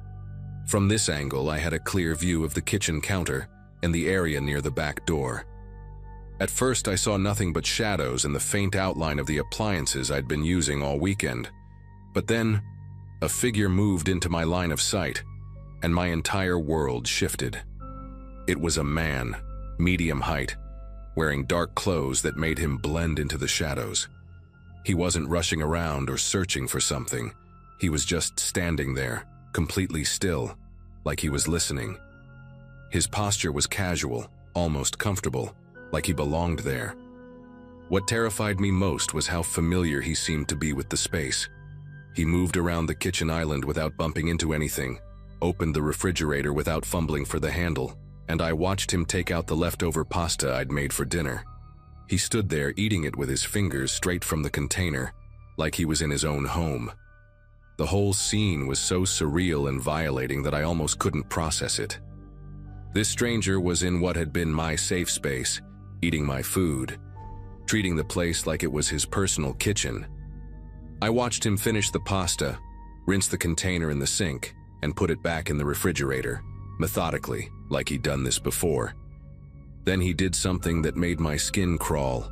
From this angle, I had a clear view of the kitchen counter and the area near the back door. At first, I saw nothing but shadows and the faint outline of the appliances I'd been using all weekend. But then, a figure moved into my line of sight, and my entire world shifted. It was a man, medium height, wearing dark clothes that made him blend into the shadows. He wasn't rushing around or searching for something. He was just standing there, completely still, like he was listening. His posture was casual, almost comfortable, like he belonged there. What terrified me most was how familiar he seemed to be with the space. He moved around the kitchen island without bumping into anything, opened the refrigerator without fumbling for the handle, and I watched him take out the leftover pasta I'd made for dinner. He stood there eating it with his fingers straight from the container, like he was in his own home. The whole scene was so surreal and violating that I almost couldn't process it. This stranger was in what had been my safe space, eating my food. treating the place like it was his personal kitchen. I watched him finish the pasta, rinse the container in the sink, and put it back in the refrigerator, methodically, like he'd done this before. Then he did something that made my skin crawl.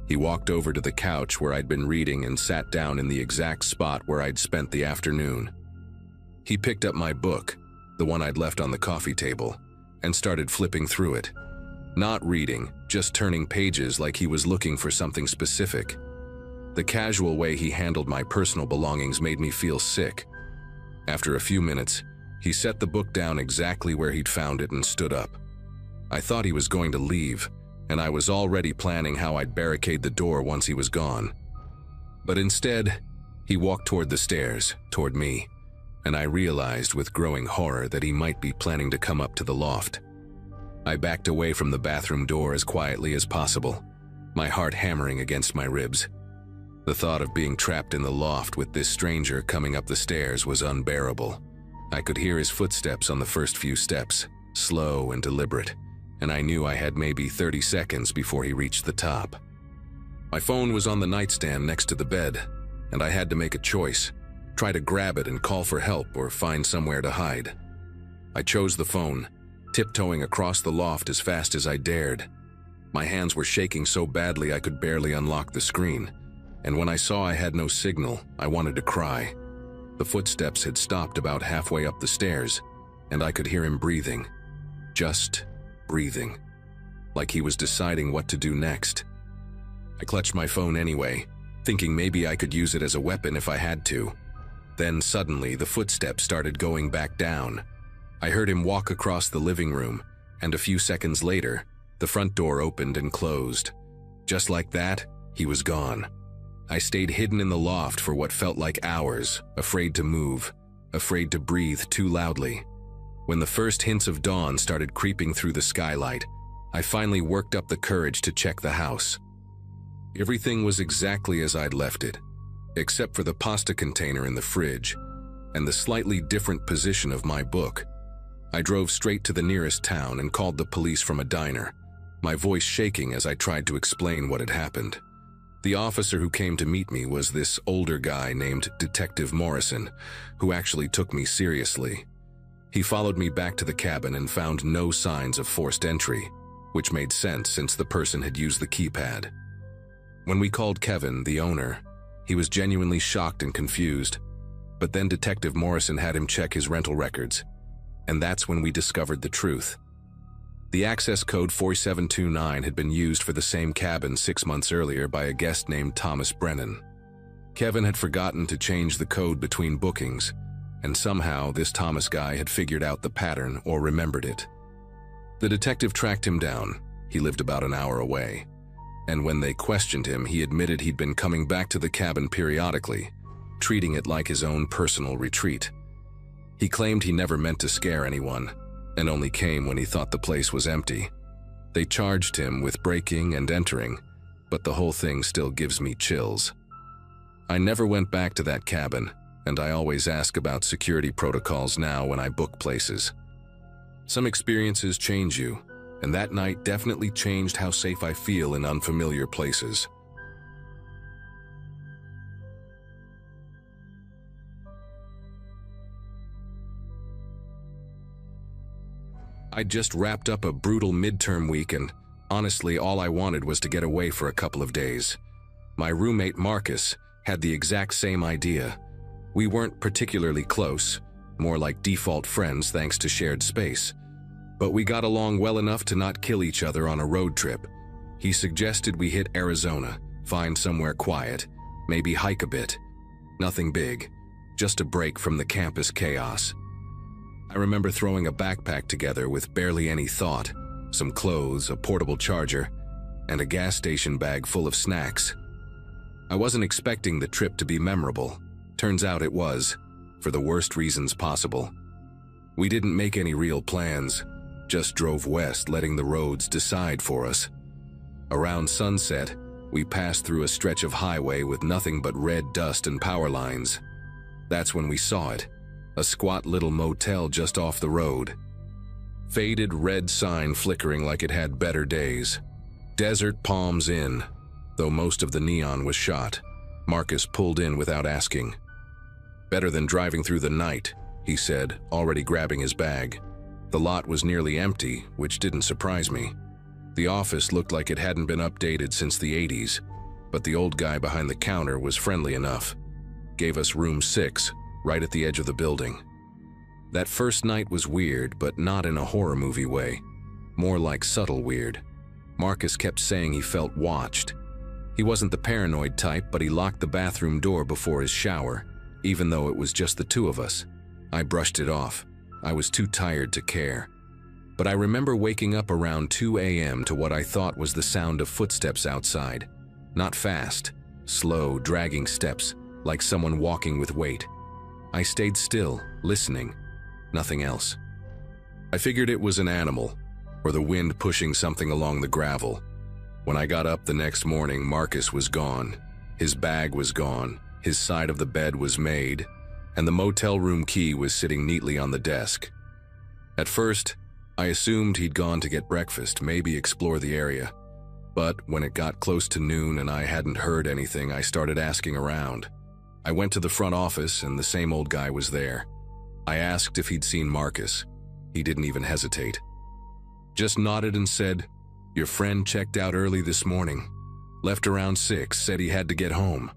He walked over to the couch where I'd been reading and sat down in the exact spot where I'd spent the afternoon. He picked up my book, the one I'd left on the coffee table, and started flipping through it. Not reading, just turning pages like he was looking for something specific. The casual way he handled my personal belongings made me feel sick. After a few minutes, he set the book down exactly where he'd found it and stood up. I thought he was going to leave, and I was already planning how I'd barricade the door once he was gone. But instead, he walked toward the stairs, toward me, and I realized with growing horror that he might be planning to come up to the loft. I backed away from the bathroom door as quietly as possible, my heart hammering against my ribs. The thought of being trapped in the loft with this stranger coming up the stairs was unbearable. I could hear his footsteps on the first few steps, slow and deliberate, and I knew I had maybe 30 seconds before he reached the top. My phone was on the nightstand next to the bed, and I had to make a choice, try to grab it and call for help or find somewhere to hide. I chose the phone, tiptoeing across the loft as fast as I dared. My hands were shaking so badly I could barely unlock the screen, and when I saw I had no signal, I wanted to cry. The footsteps had stopped about halfway up the stairs, and I could hear him breathing. Just breathing. Like he was deciding what to do next. I clutched my phone anyway, thinking maybe I could use it as a weapon if I had to. Then suddenly the footsteps started going back down. I heard him walk across the living room, and a few seconds later, the front door opened and closed. Just like that, he was gone. I stayed hidden in the loft for what felt like hours, afraid to move, afraid to breathe too loudly. When the first hints of dawn started creeping through the skylight, I finally worked up the courage to check the house. Everything was exactly as I'd left it, except for the pasta container in the fridge and the slightly different position of my book. I drove straight to the nearest town and called the police from a diner, my voice shaking as I tried to explain what had happened. The officer who came to meet me was this older guy named Detective Morrison, who actually took me seriously. He followed me back to the cabin and found no signs of forced entry, which made sense since the person had used the keypad. When we called Kevin, the owner, he was genuinely shocked and confused, but then Detective Morrison had him check his rental records, and that's when we discovered the truth. The access code 4729 had been used for the same cabin 6 months earlier by a guest named Thomas Brennan. Kevin had forgotten to change the code between bookings, and somehow this Thomas guy had figured out the pattern or remembered it. The detective tracked him down. He lived about an hour away, and when they questioned him, he admitted he'd been coming back to the cabin periodically, treating it like his own personal retreat. He claimed he never meant to scare anyone, and only came when he thought the place was empty. They charged him with breaking and entering, but the whole thing still gives me chills. I never went back to that cabin, and I always ask about security protocols now when I book places. Some experiences change you, and that night definitely changed how safe I feel in unfamiliar places. I'd just wrapped up a brutal midterm week, and honestly, all I wanted was to get away for a couple of days. My roommate Marcus had the exact same idea. We weren't particularly close, more like default friends thanks to shared space. But we got along well enough to not kill each other on a road trip. He suggested we hit Arizona, find somewhere quiet, maybe hike a bit. Nothing big, just a break from the campus chaos. I remember throwing a backpack together with barely any thought, some clothes, a portable charger, and a gas station bag full of snacks. I wasn't expecting the trip to be memorable. Turns out it was, for the worst reasons possible. We didn't make any real plans, just drove west, letting the roads decide for us. Around sunset, we passed through a stretch of highway with nothing but red dust and power lines. That's when we saw it. A squat little motel just off the road. Faded red sign flickering like it had better days. Desert Palms Inn. though most of the neon was shot. Marcus pulled in without asking. "Better than driving through the night," he said, already grabbing his bag. The lot was nearly empty, which didn't surprise me. The office looked like it hadn't been updated since the 80s, but the old guy behind the counter was friendly enough. Gave us room 6, right at the edge of the building. That first night was weird, but not in a horror movie way. More like subtle weird. Marcus kept saying he felt watched. He wasn't the paranoid type, but he locked the bathroom door before his shower, even though it was just the two of us. I brushed it off. I was too tired to care. But I remember waking up around 2 a.m. to what I thought was the sound of footsteps outside. Not fast, slow, dragging steps, like someone walking with weight. I stayed still, listening. Nothing else. I figured it was an animal, or the wind pushing something along the gravel. When I got up the next morning, Marcus was gone. His bag was gone, his side of the bed was made, and the motel room key was sitting neatly on the desk. At first, I assumed he'd gone to get breakfast, maybe explore the area. But when it got close to noon and I hadn't heard anything, I started asking around. I went to the front office and the same old guy was there. I asked if he'd seen Marcus. He didn't even hesitate. Just nodded and said, "Your friend checked out early this morning. Left around 6, said he had to get home."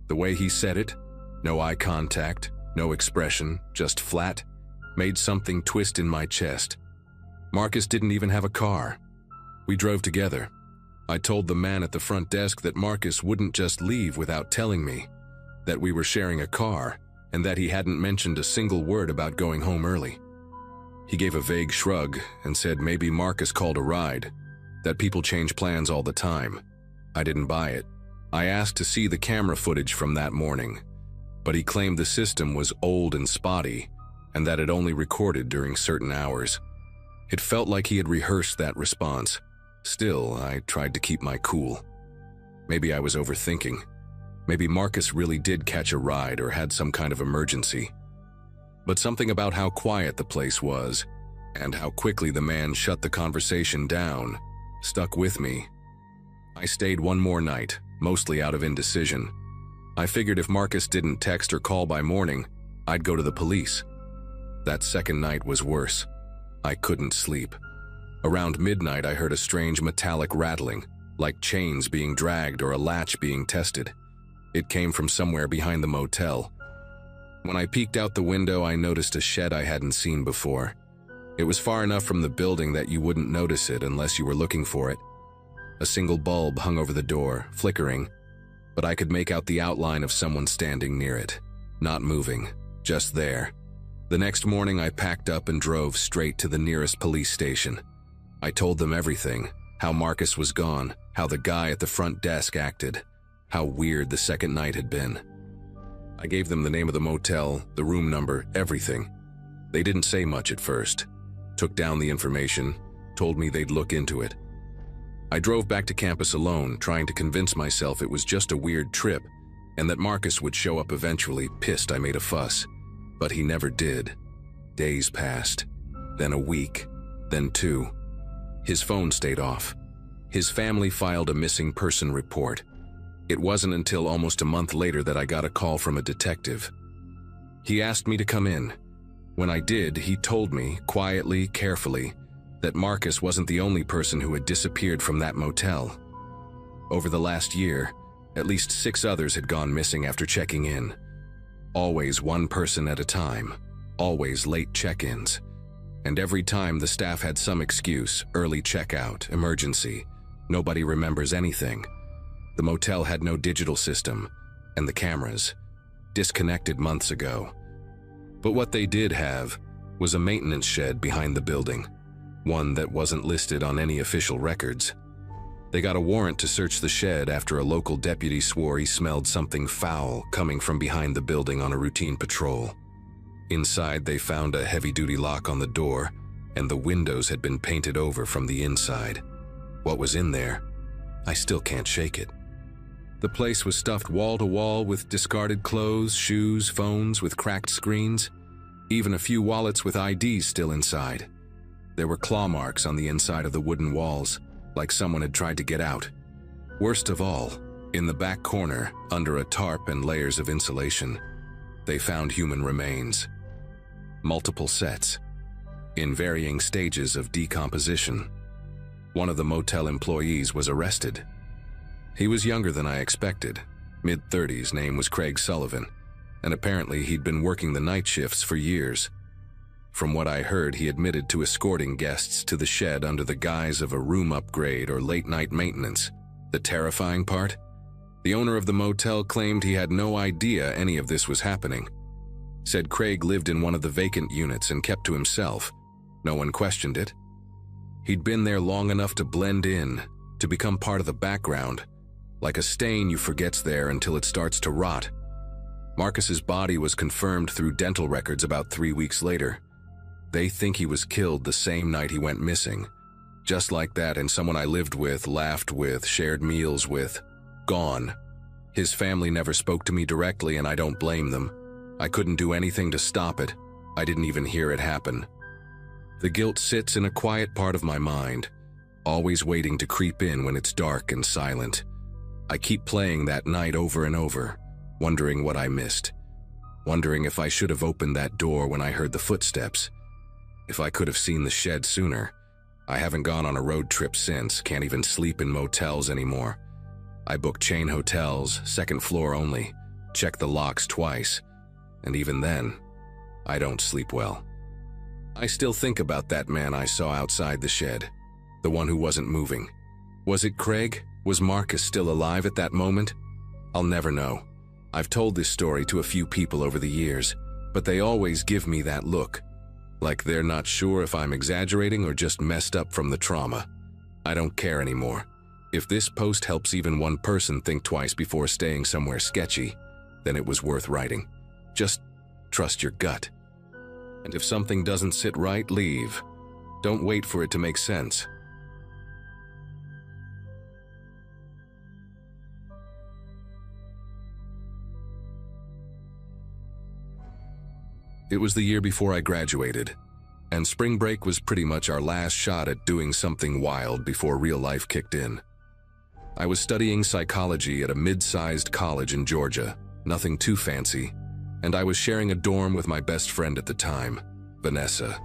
The way he said it, no eye contact, no expression, just flat, made something twist in my chest. Marcus didn't even have a car. We drove together. I told the man at the front desk that Marcus wouldn't just leave without telling me, that we were sharing a car, and that he hadn't mentioned a single word about going home early. He gave a vague shrug and said maybe Marcus called a ride, that people change plans all the time. I didn't buy it. I asked to see the camera footage from that morning, but he claimed the system was old and spotty, and that it only recorded during certain hours. It felt like he had rehearsed that response. Still, I tried to keep my cool. Maybe I was overthinking. Maybe Marcus really did catch a ride or had some kind of emergency. But something about how quiet the place was, and how quickly the man shut the conversation down, stuck with me. I stayed one more night, mostly out of indecision. I figured if Marcus didn't text or call by morning, I'd go to the police. That second night was worse. I couldn't sleep. Around midnight, I heard a strange metallic rattling, like chains being dragged or a latch being tested. It came from somewhere behind the motel. When I peeked out the window, I noticed a shed I hadn't seen before. It was far enough from the building that you wouldn't notice it unless you were looking for it. A single bulb hung over the door, flickering, but I could make out the outline of someone standing near it, not moving, just there. The next morning, I packed up and drove straight to the nearest police station. I told them everything, how Marcus was gone, how the guy at the front desk acted, how weird the second night had been. I gave them the name of the motel, the room number, everything. They didn't say much at first. Took down the information, told me they'd look into it. I drove back to campus alone, trying to convince myself it was just a weird trip and that Marcus would show up eventually, pissed I made a fuss. But he never did. Days passed, then a week, then 2. His phone stayed off. His family filed a missing person report. It wasn't until almost a month later that I got a call from a detective. He asked me to come in. When I did, he told me, quietly, carefully, that Marcus wasn't the only person who had disappeared from that motel. Over the last year, at least 6 others had gone missing after checking in. Always one person at a time, always late check-ins. And every time the staff had some excuse, early checkout, emergency. Nobody remembers anything. The motel had no digital system, and the cameras, disconnected months ago. But what they did have was a maintenance shed behind the building, one that wasn't listed on any official records. They got a warrant to search the shed after a local deputy swore he smelled something foul coming from behind the building on a routine patrol. Inside, they found a heavy-duty lock on the door, and the windows had been painted over from the inside. What was in there? I still can't shake it. The place was stuffed wall to wall with discarded clothes, shoes, phones with cracked screens, even a few wallets with IDs still inside. There were claw marks on the inside of the wooden walls, like someone had tried to get out. Worst of all, in the back corner, under a tarp and layers of insulation, they found human remains. Multiple sets, in varying stages of decomposition. One of the motel employees was arrested. He was younger than I expected, mid-30s, name was Craig Sullivan, and apparently he'd been working the night shifts for years. From what I heard, he admitted to escorting guests to the shed under the guise of a room upgrade or late-night maintenance. The terrifying part? The owner of the motel claimed he had no idea any of this was happening. Said Craig lived in one of the vacant units and kept to himself. No one questioned it. He'd been there long enough to blend in, to become part of the background, like a stain you forget's there until it starts to rot. Marcus's body was confirmed through dental records about 3 weeks later. They think he was killed the same night he went missing. Just like that, and someone I lived with, laughed with, shared meals with, gone. His family never spoke to me directly, and I don't blame them. I couldn't do anything to stop it. I didn't even hear it happen. The guilt sits in a quiet part of my mind, always waiting to creep in when it's dark and silent. I keep playing that night over and over, wondering what I missed, wondering if I should have opened that door when I heard the footsteps, if I could have seen the shed sooner. I haven't gone on a road trip since, can't even sleep in motels anymore. I book chain hotels, second floor only, check the locks twice, and even then, I don't sleep well. I still think about that man I saw outside the shed, the one who wasn't moving. Was it Craig? Was Marcus still alive at that moment? I'll never know. I've told this story to a few people over the years, but they always give me that look, like they're not sure if I'm exaggerating or just messed up from the trauma. I don't care anymore. If this post helps even one person think twice before staying somewhere sketchy, then it was worth writing. Just trust your gut. And if something doesn't sit right, leave. Don't wait for it to make sense. It was the year before I graduated, and spring break was pretty much our last shot at doing something wild before real life kicked in. I was studying psychology at a mid-sized college in Georgia, nothing too fancy, and I was sharing a dorm with my best friend at the time, Vanessa.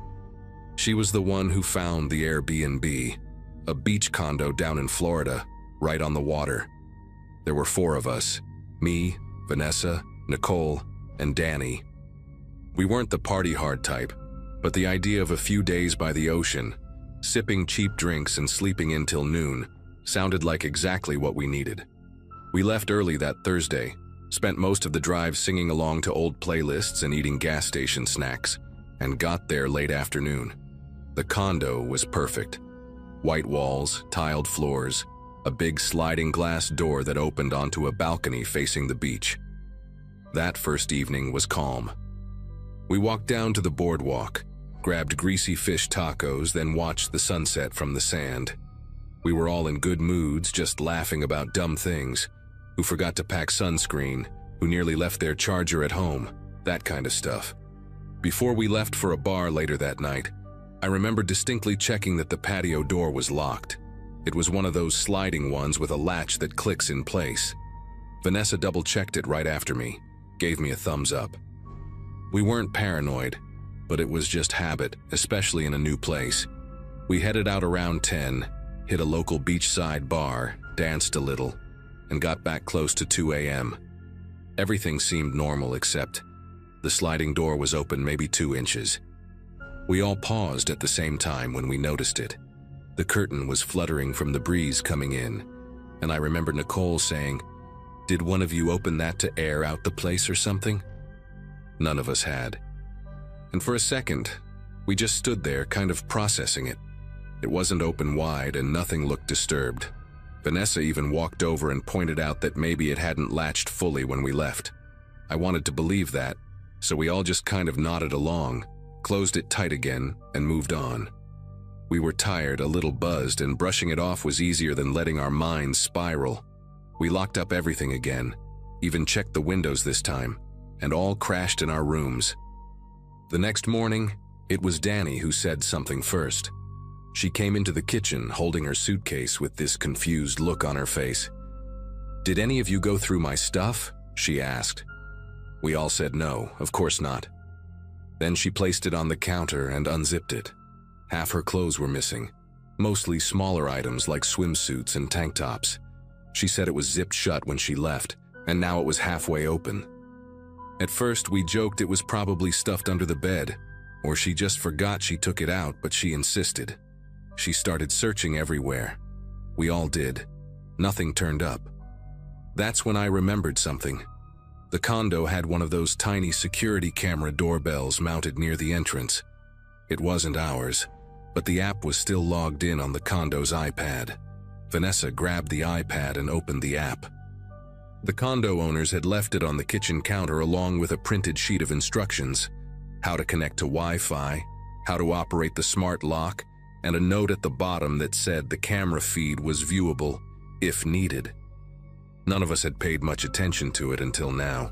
She was the one who found the Airbnb, a beach condo down in Florida, right on the water. There were 4 of us, me, Vanessa, Nicole, and Danny. We weren't the party hard type, but the idea of a few days by the ocean, sipping cheap drinks and sleeping in till noon, sounded like exactly what we needed. We left early that Thursday, spent most of the drive singing along to old playlists and eating gas station snacks, and got there late afternoon. The condo was perfect. White walls, tiled floors, a big sliding glass door that opened onto a balcony facing the beach. That first evening was calm. We walked down to the boardwalk, grabbed greasy fish tacos, then watched the sunset from the sand. We were all in good moods, just laughing about dumb things, who forgot to pack sunscreen, who nearly left their charger at home, that kind of stuff. Before we left for a bar later that night, I remember distinctly checking that the patio door was locked. It was one of those sliding ones with a latch that clicks in place. Vanessa double-checked it right after me, gave me a thumbs up. We weren't paranoid, but it was just habit, especially in a new place. We headed out around 10, hit a local beachside bar, danced a little, and got back close to 2 a.m. Everything seemed normal except the sliding door was open maybe 2 inches. We all paused at the same time when we noticed it. The curtain was fluttering from the breeze coming in, and I remember Nicole saying, "Did one of you open that to air out the place or something?" None of us had. And for a second, we just stood there kind of processing it. It wasn't open wide and nothing looked disturbed. Vanessa even walked over and pointed out that maybe it hadn't latched fully when we left. I wanted to believe that, so we all just kind of nodded along, closed it tight again, and moved on. We were tired, a little buzzed, and brushing it off was easier than letting our minds spiral. We locked up everything again, even checked the windows this time, and all crashed in our rooms. The next morning, it was Danny who said something first. She came into the kitchen holding her suitcase with this confused look on her face. "Did any of you go through my stuff?" she asked. We all said no, of course not. Then she placed it on the counter and unzipped it. Half her clothes were missing, mostly smaller items like swimsuits and tank tops. She said it was zipped shut when she left, and now it was halfway open. At first, we joked it was probably stuffed under the bed, or she just forgot she took it out, but she insisted. She started searching everywhere. We all did. Nothing turned up. That's when I remembered something. The condo had one of those tiny security camera doorbells mounted near the entrance. It wasn't ours, but the app was still logged in on the condo's iPad. Vanessa grabbed the iPad and opened the app. The condo owners had left it on the kitchen counter along with a printed sheet of instructions: how to connect to Wi-Fi, how to operate the smart lock, and a note at the bottom that said the camera feed was viewable if needed. None of us had paid much attention to it until now.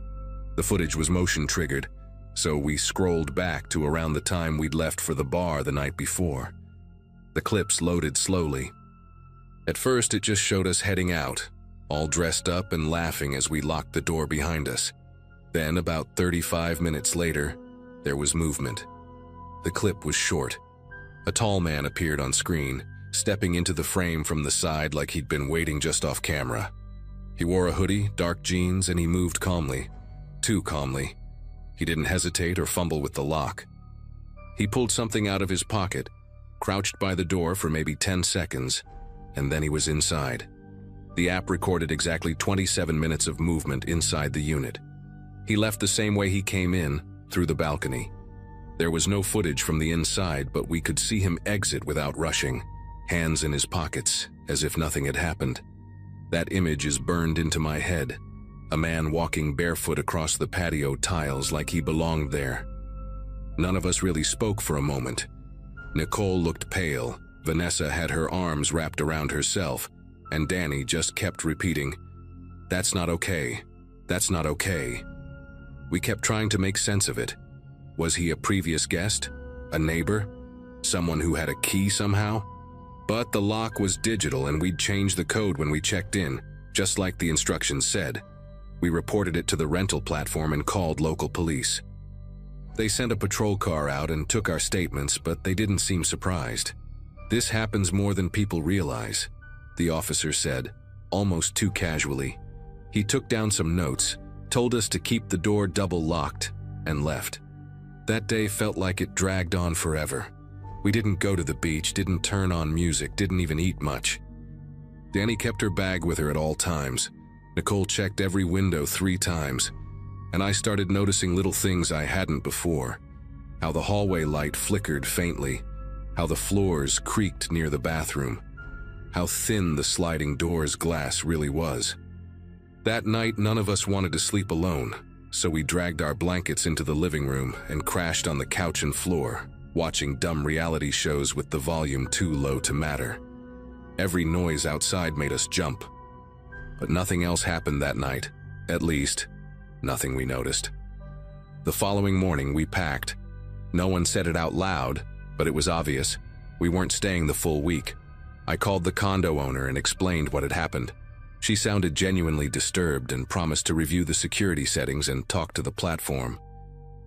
The footage was motion-triggered, so we scrolled back to around the time we'd left for the bar the night before. The clips loaded slowly. At first, it just showed us heading out, all dressed up and laughing as we locked the door behind us. Then, about 35 minutes later, there was movement. The clip was short. A tall man appeared on screen, stepping into the frame from the side like he'd been waiting just off camera. He wore a hoodie, dark jeans, and he moved calmly. Too calmly. He didn't hesitate or fumble with the lock. He pulled something out of his pocket, crouched by the door for maybe 10 seconds, and then he was inside. The app recorded exactly 27 minutes of movement inside the unit. He left the same way he came in, through the balcony. There was no footage from the inside, but we could see him exit without rushing, hands in his pockets, as if nothing had happened. That image is burned into my head. A man walking barefoot across the patio tiles like he belonged there. None of us really spoke for a moment. Nicole looked pale, Vanessa had her arms wrapped around herself, and Danny just kept repeating, "That's not okay. That's not okay." We kept trying to make sense of it. Was he a previous guest? A neighbor? Someone who had a key somehow? But the lock was digital and we'd changed the code when we checked in, just like the instructions said. We reported it to the rental platform and called local police. They sent a patrol car out and took our statements, but they didn't seem surprised. "This happens more than people realize," the officer said, almost too casually. He took down some notes, told us to keep the door double locked, and left. That day felt like it dragged on forever. We didn't go to the beach, didn't turn on music, didn't even eat much. Danny kept her bag with her at all times. Nicole checked every window 3 times, and I started noticing little things I hadn't before. How the hallway light flickered faintly, how the floors creaked near the bathroom, how thin the sliding door's glass really was. That night, none of us wanted to sleep alone, so we dragged our blankets into the living room and crashed on the couch and floor, watching dumb reality shows with the volume too low to matter. Every noise outside made us jump. But nothing else happened that night. At least, nothing we noticed. The following morning, we packed. No one said it out loud, but it was obvious. We weren't staying the full week. I called the condo owner and explained what had happened. She sounded genuinely disturbed and promised to review the security settings and talk to the platform.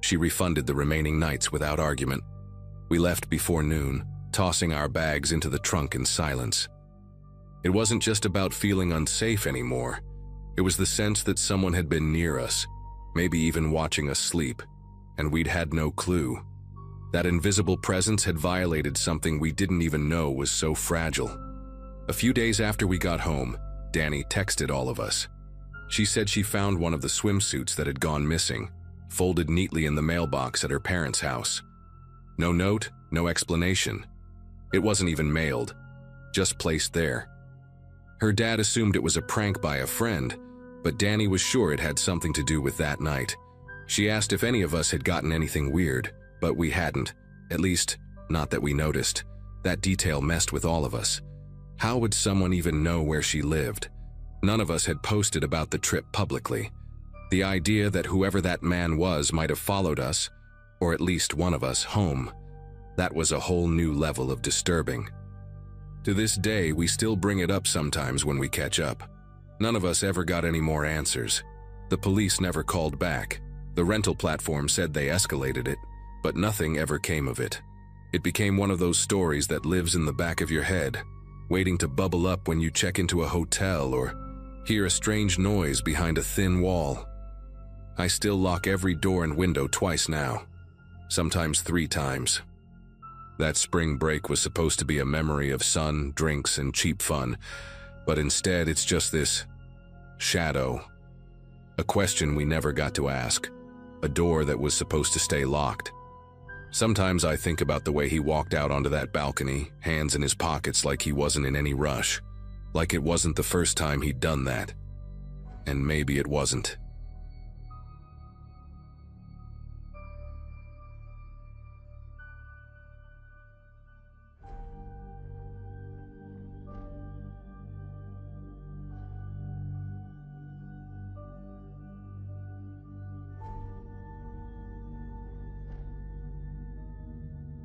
She refunded the remaining nights without argument. We left before noon, tossing our bags into the trunk in silence. It wasn't just about feeling unsafe anymore. It was the sense that someone had been near us, maybe even watching us sleep, and we'd had no clue. That invisible presence had violated something we didn't even know was so fragile. A few days after we got home, Danny texted all of us. She said she found one of the swimsuits that had gone missing, folded neatly in the mailbox at her parents' house. No note, no explanation. It wasn't even mailed, just placed there. Her dad assumed it was a prank by a friend, but Danny was sure it had something to do with that night. She asked if any of us had gotten anything weird, but we hadn't, at least, not that we noticed. That detail messed with all of us. How would someone even know where she lived? None of us had posted about the trip publicly. The idea that whoever that man was might have followed us, or at least one of us, home, that was a whole new level of disturbing. To this day, we still bring it up sometimes when we catch up. None of us ever got any more answers. The police never called back. The rental platform said they escalated it, but nothing ever came of it. It became one of those stories that lives in the back of your head, waiting to bubble up when you check into a hotel or hear a strange noise behind a thin wall. I still lock every door and window twice now, sometimes 3 times. That spring break was supposed to be a memory of sun, drinks, and cheap fun, but instead it's just this shadow. A question we never got to ask. A door that was supposed to stay locked. Sometimes I think about the way he walked out onto that balcony, hands in his pockets like he wasn't in any rush. Like it wasn't the first time he'd done that. And maybe it wasn't.